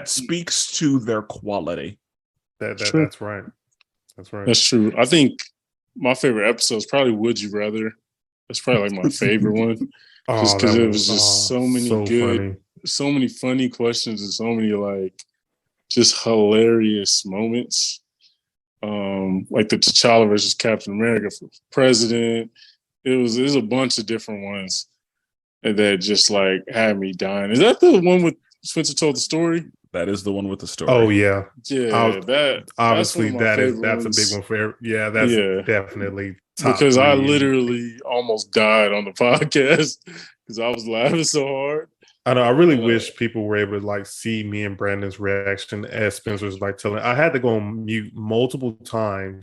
speaks to their quality. That's right. That's right. That's true. I think my favorite episode is probably Would You Rather. That's probably like my favorite one. Just because it was just so many funny questions and so many like just hilarious moments. Like the T'Challa versus Captain America for president. There's a bunch of different ones that just like had me dying. Is that the one with Spenser Told the Story? That is the one with the story. Oh yeah, that obviously that's a big one for that's definitely top because I literally almost died on the podcast because I was laughing so hard. I know. I really wish people were able to like see me and Brandon's reaction as Spencer's like telling. I had to go on mute multiple times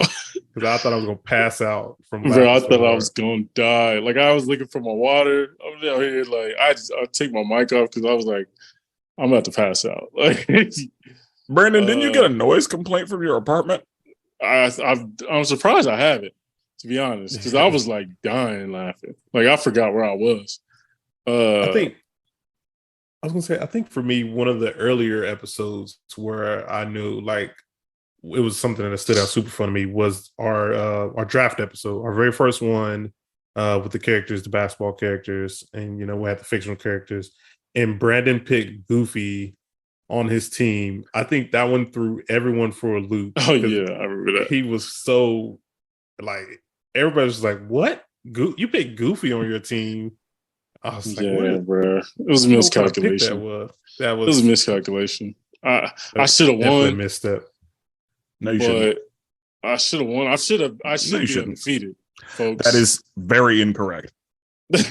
because I thought I was gonna pass out from. Bro, I thought I was gonna die. Like I was looking for my water. I'm down here like I take my mic off because I was like, I'm about to pass out. Like, Brandon, didn't you get a noise complaint from your apartment? I'm surprised I haven't. to be honest, because I was like dying laughing. Like I forgot where I was. I think for me, one of the earlier episodes where I knew like it was something that stood out super fun to me was our draft episode, our very first one with the characters, the basketball characters, and we had the fictional characters. And Brandon picked Goofy on his team. I think that one threw everyone for a loop. Oh yeah, I remember that. He was so like everybody was like, "What? You picked Goofy on your team?" I was like, "What, bro? It was a miscalculation. That was a miscalculation. I should have won. Missed that. No, you shouldn't. I should have won. I should be undefeated, folks. That is very incorrect.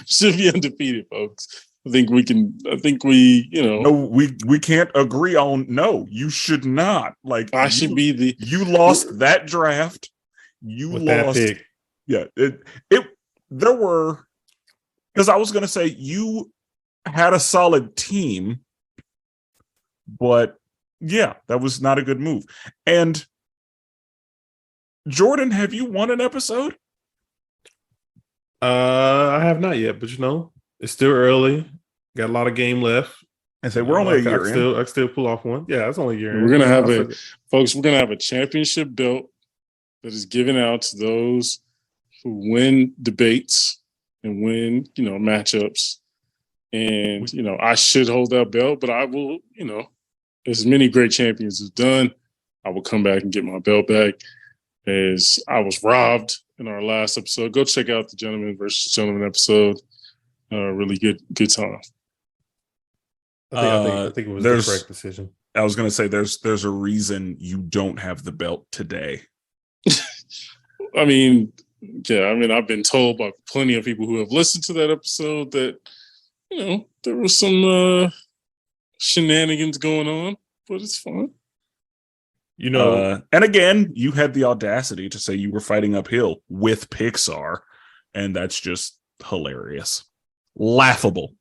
Should be undefeated, folks. I think we, No, we can't agree on. No, you should not. Like should be you lost that draft. You with lost. That pick. Yeah, there were, because I was going to say you had a solid team, but yeah, that was not a good move. And Jordan, have you won an episode? I have not yet, but it's still early. Got a lot of game left. And say we're only a year in. I can still pull off one. Yeah, it's only a year. We're gonna have folks. We're gonna have a championship belt that is given out to those who win debates and win, matchups. And I should hold that belt, but I will, as many great champions have done, I will come back and get my belt back. As I was robbed in our last episode. Go check out the Gentleman versus Gentleman episode. Really good time. I think it was the correct decision. I was going to say there's a reason you don't have the belt today. I mean, I've been told by plenty of people who have listened to that episode that there was some shenanigans going on, but it's fine. And again, you had the audacity to say you were fighting uphill with Pixar, and that's just hilarious, laughable.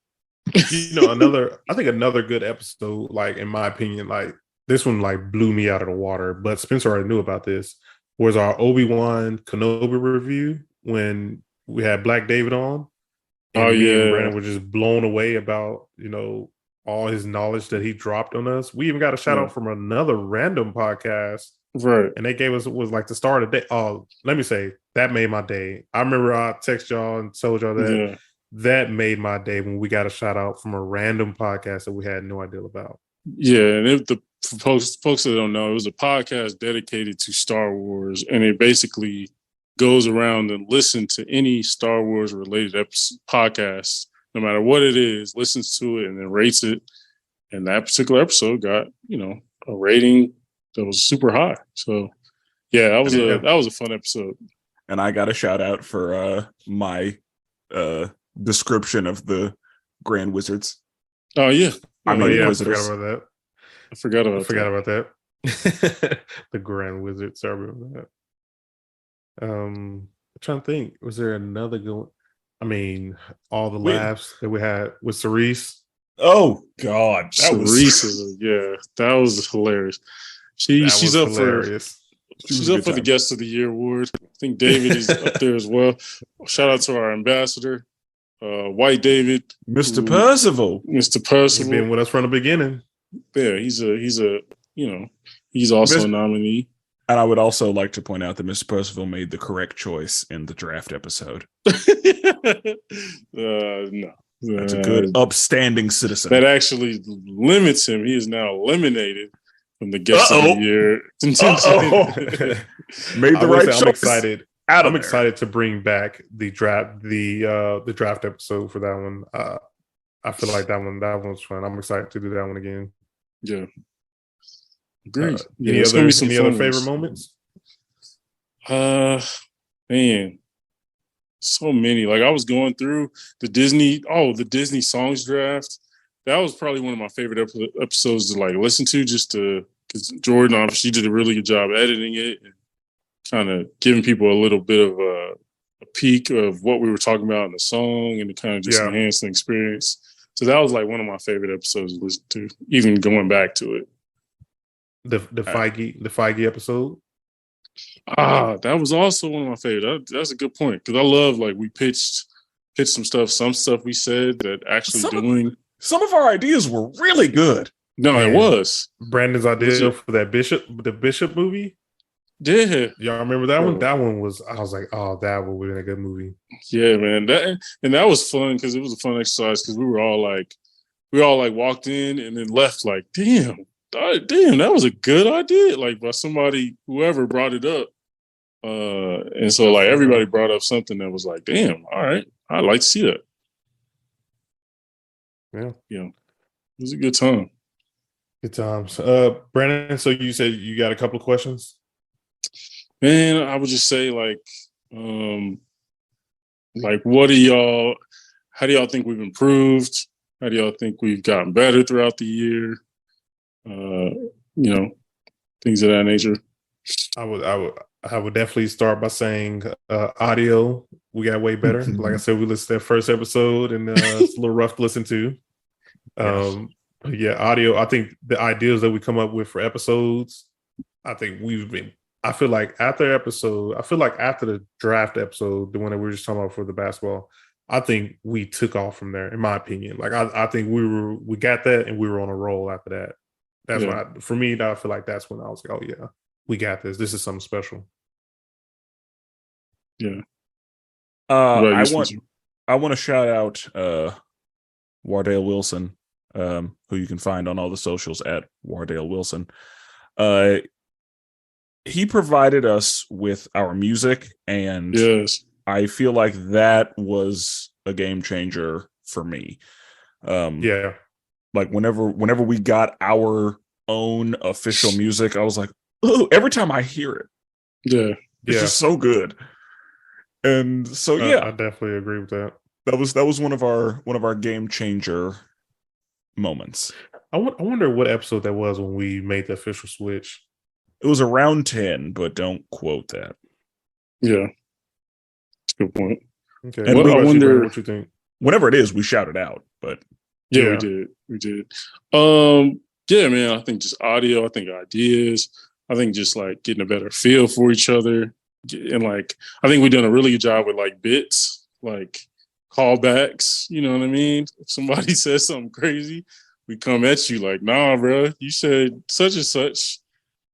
Another good episode, like in my opinion, like this one, like blew me out of the water. But Spencer already knew about this. Was our Obi-Wan Kenobi review when we had Black David on? And me and Brandon were just blown away about all his knowledge that he dropped on us. We even got a shout out from another random podcast. Right. And they gave us was like the start of the day. Oh, let me say that made my day. I remember I texted y'all and told y'all that that made my day when we got a shout out from a random podcast that we had no idea about. Yeah, and for folks that don't know, it was a podcast dedicated to Star Wars, and it basically goes around and listens to any Star Wars related podcast, no matter what it is, listens to it and then rates it. And that particular episode got, a rating that was super high. So yeah, that was a fun episode. And I got a shout out for my description of the Grand Wizards. Oh yeah. I forgot about that. The Grand Wizards. I remember that. I'm trying to think. Was there another good one? I mean, all the laughs that we had with Cerise. Oh God, that was hilarious. She's up hilarious. She's up for the Guest of the Year award. I think David is up there as well. Shout out to our ambassador, White David, Mr. Percival. He's been with us from the beginning. Yeah, he's also a nominee. And I would also like to point out that Mr. Percival made the correct choice in the draft episode. No. That's a good, upstanding citizen. That actually limits him. He is now eliminated from the Guest of the Year. Made the right choice. I'm excited to bring back the draft episode for that one. I feel like that one was fun. I'm excited to do that one again. Yeah. Agreed. Any other favorite moments? Man, so many. Like I was going through the Disney songs draft. That was probably one of my favorite episodes to like listen to, just because Jordan obviously did a really good job editing it and kind of giving people a little bit of a peek of what we were talking about in the song and to kind of just enhance the experience. So that was like one of my favorite episodes to listen to, even going back to it. The Feige episode. That was also one of my favorites. That's a good point because I love like we pitched some stuff we said that actually doing. Some of our ideas were really good. No, Man. it was Brandon's idea for the Bishop movie. Yeah, y'all remember that one? That one was. I was like, oh, that would have been a good movie. Yeah, man. That was fun because it was a fun exercise because we all like walked in and then left like, damn, that was a good idea. Like by somebody, whoever brought it up. And so like everybody brought up something that was like, damn, all right, I'd like to see that. Yeah. It was a good time. Good times. Brandon, so you said you got a couple of questions? Man, I would just say like how do y'all think we've improved? How do y'all think we've gotten better throughout the year? Things of that nature. I would definitely start by saying audio. We got way better. Like I said, we listened to that first episode and it's a little rough to listen to. Audio. I think the ideas that we come up with for episodes, I feel like after the draft episode, the one that we were just talking about for the basketball, I think we took off from there, in my opinion. Like I think we got that and we were on a roll after that. That's why for me, I feel like that's when I was like, oh yeah, we got this. This is something special. Yeah. I want to shout out Wardale Wilson, who you can find on all the socials at Wardale Wilson. He provided us with our music, and I feel like that was a game changer for me. Like whenever we got our own official music, I was like, oh, every time I hear it, it's just so good. And so I definitely agree with that. That was one of our game changer moments. I wonder what episode that was when we made the official switch. It was around 10, but don't quote that. Yeah, that's a good point. Okay, and I wonder what you think. Whenever it is, we shout it out. But we did. Yeah, man. I think just audio. I think ideas. I think just like getting a better feel for each other, and like I think we've done a really good job with like bits, like callbacks. You know what I mean? If somebody says something crazy, we come at you like, nah, bro, you said such and such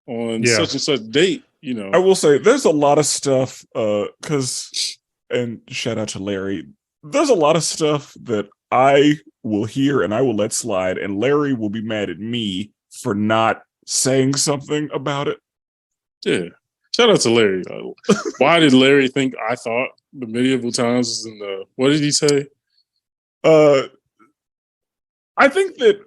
on such and such date. You know, I will say there's a lot of stuff and shout out to Larry. There's a lot of stuff that I will hear and I will let slide, and Larry will be mad at me for not saying something about it. Yeah. Shout out to Larry. Why did Larry think I thought the medieval times is in the, what did he say? I think that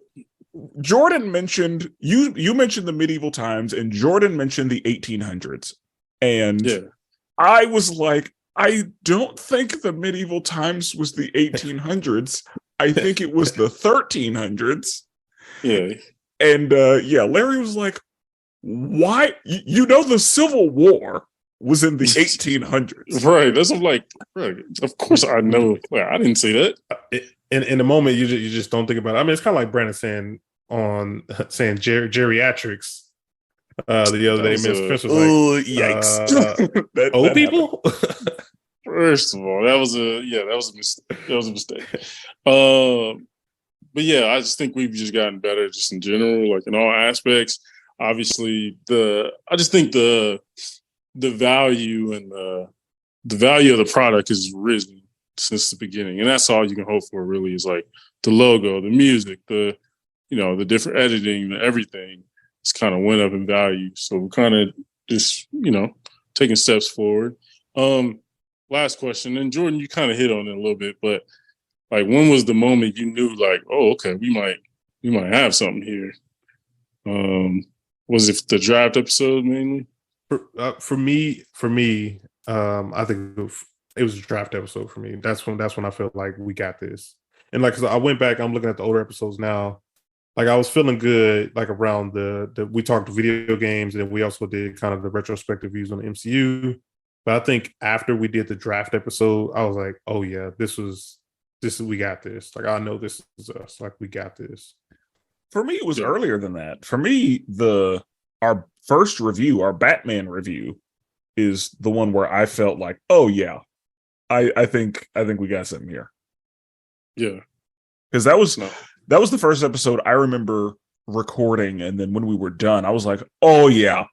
Jordan mentioned, you mentioned the medieval times and Jordan mentioned the 1800s. And I was like, I don't think the medieval times was the 1800s. I think it was the 1300s. Yeah. And Larry was like, why? You know, the Civil War was in the 1800s. Right. That's I'm like, right. Of course I know. Well, I didn't say that. In the moment, you just don't think about it. I mean, it's kind of like Brandon saying geriatrics. The other day, Miss Spenser was like, yikes. Old people? First of all, that was a mistake. But yeah, I just think we've just gotten better just in general, like in all aspects. Obviously, I just think the value and the value of the product has risen since the beginning. And that's all you can hope for really is like the logo, the music, the different editing, everything. It's kind of went up in value. So we're kind of just, taking steps forward. Last question, and Jordan, you kind of hit on it a little bit, but like, when was the moment you knew, like, oh, okay, we might have something here? Was it the draft episode mainly? For me, I think it was a draft episode for me. That's when I felt like we got this. And like, 'cause I went back, I'm looking at the older episodes now. Like I was feeling good, like around we talked video games, and we also did kind of the retrospective views on the MCU. But I think after we did the draft episode, I was like, oh yeah, we got this. Like, I know this is us. Like, we got this. For me, it was earlier than that. For me, our first review, our Batman review, is the one where I felt like, oh yeah, I think we got something here. Yeah, because that was the first episode I remember recording, and then when we were done, I was like, oh yeah,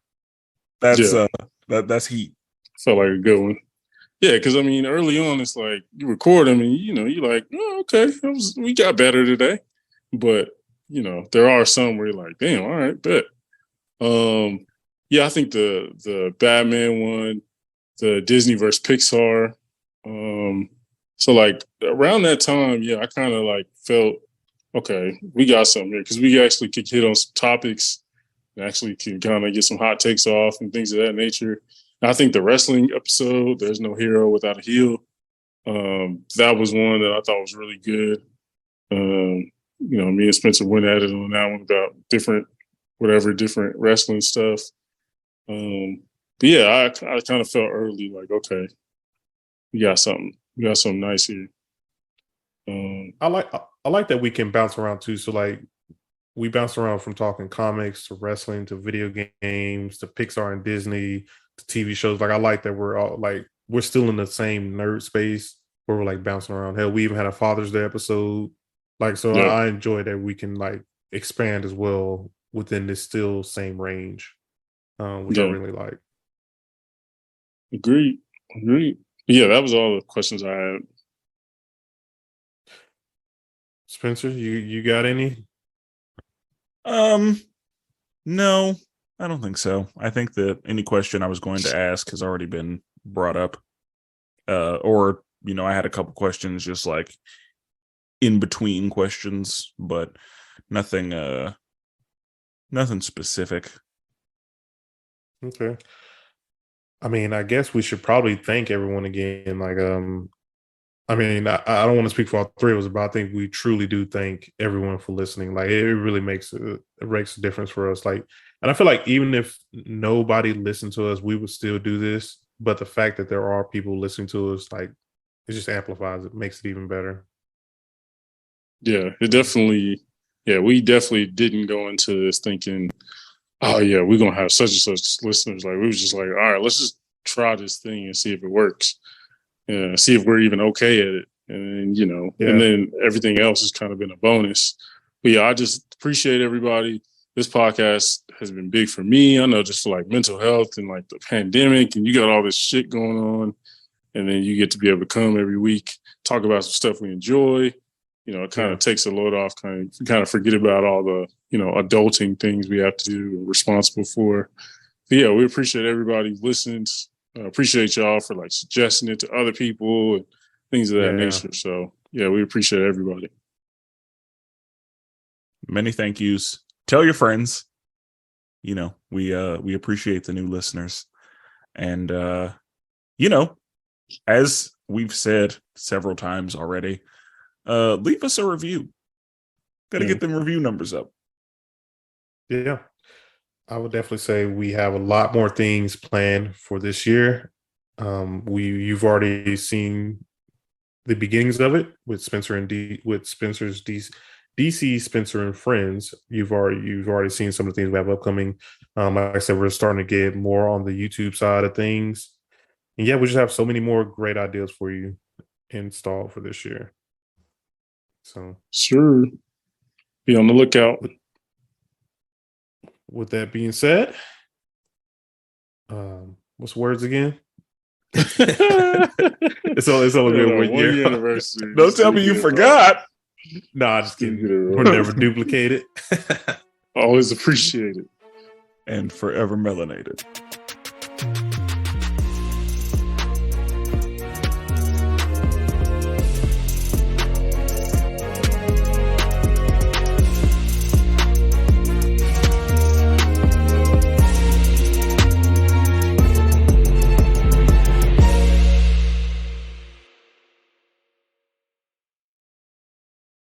that's heat. Felt like a good one. Yeah, because I mean, early on, it's like you record them, and you're like, oh, okay, we got better today. But there are some where you're like, damn, all right, bet. Yeah, I think the Batman one, the Disney versus Pixar. So like around that time, yeah, I kind of like felt, okay, we got something here because we actually could hit on some topics and actually can kind of get some hot takes off and things of that nature. And I think the wrestling episode, There's No Hero Without a Heel, that was one that I thought was really good. Me and Spencer went at it on that one about different wrestling stuff. But yeah, I kind of felt early like, okay, we got something nice here. I like that we can bounce around too. So like we bounce around from talking comics to wrestling to video games to Pixar and Disney to TV shows. Like I like that we're still in the same nerd space where we're like bouncing around. Hell, we even had a Father's Day episode. Like so, yeah. I enjoy that we can like expand as well within this still same range, which I really like. Agreed. Yeah, that was all the questions I had. Spencer, you got any? No, I don't think so. I think that any question I was going to ask has already been brought up. Or I had a couple questions just like in between questions, but nothing specific. Okay. I mean, I guess we should probably thank everyone again. Like, I mean, I don't want to speak for all three of us, but I think we truly do thank everyone for listening. Like, it really makes a difference for us. Like, and I feel like even if nobody listened to us, we would still do this. But the fact that there are people listening to us, like, it just amplifies it, makes it even better. Yeah, we definitely didn't go into this thinking, oh yeah, we're gonna have such and such listeners. Like we was just like, all right, let's just try this thing and see if it works. See if we're even okay at it. And and then everything else has kind of been a bonus. But yeah, I just appreciate everybody. This podcast has been big for me. I know just for like mental health and like the pandemic, and you got all this shit going on. And then you get to be able to come every week, talk about some stuff we enjoy. It kind of takes a load off, kind of forget about all the, adulting things we have to do and responsible for. But yeah, we appreciate everybody who listens. Appreciate y'all for like suggesting it to other people and things of that nature. So yeah, we appreciate everybody. Many thank yous. Tell your friends. We appreciate the new listeners. And as we've said several times already, leave us a review. Got to get them review numbers up. Yeah. I would definitely say we have a lot more things planned for this year. You've already seen the beginnings of it with Spencer and Spencer's DC Spencer and Friends. You've already seen some of the things we have upcoming. Like I said, we're starting to get more on the YouTube side of things. And yeah, we just have so many more great ideas for you installed for this year. So sure, be on the lookout. With that being said, what's words again? it's only been 1 year anniversary. Don't tell me you forgot. Nah, just kidding. We'll never duplicate it. Always appreciate it. And forever melanated.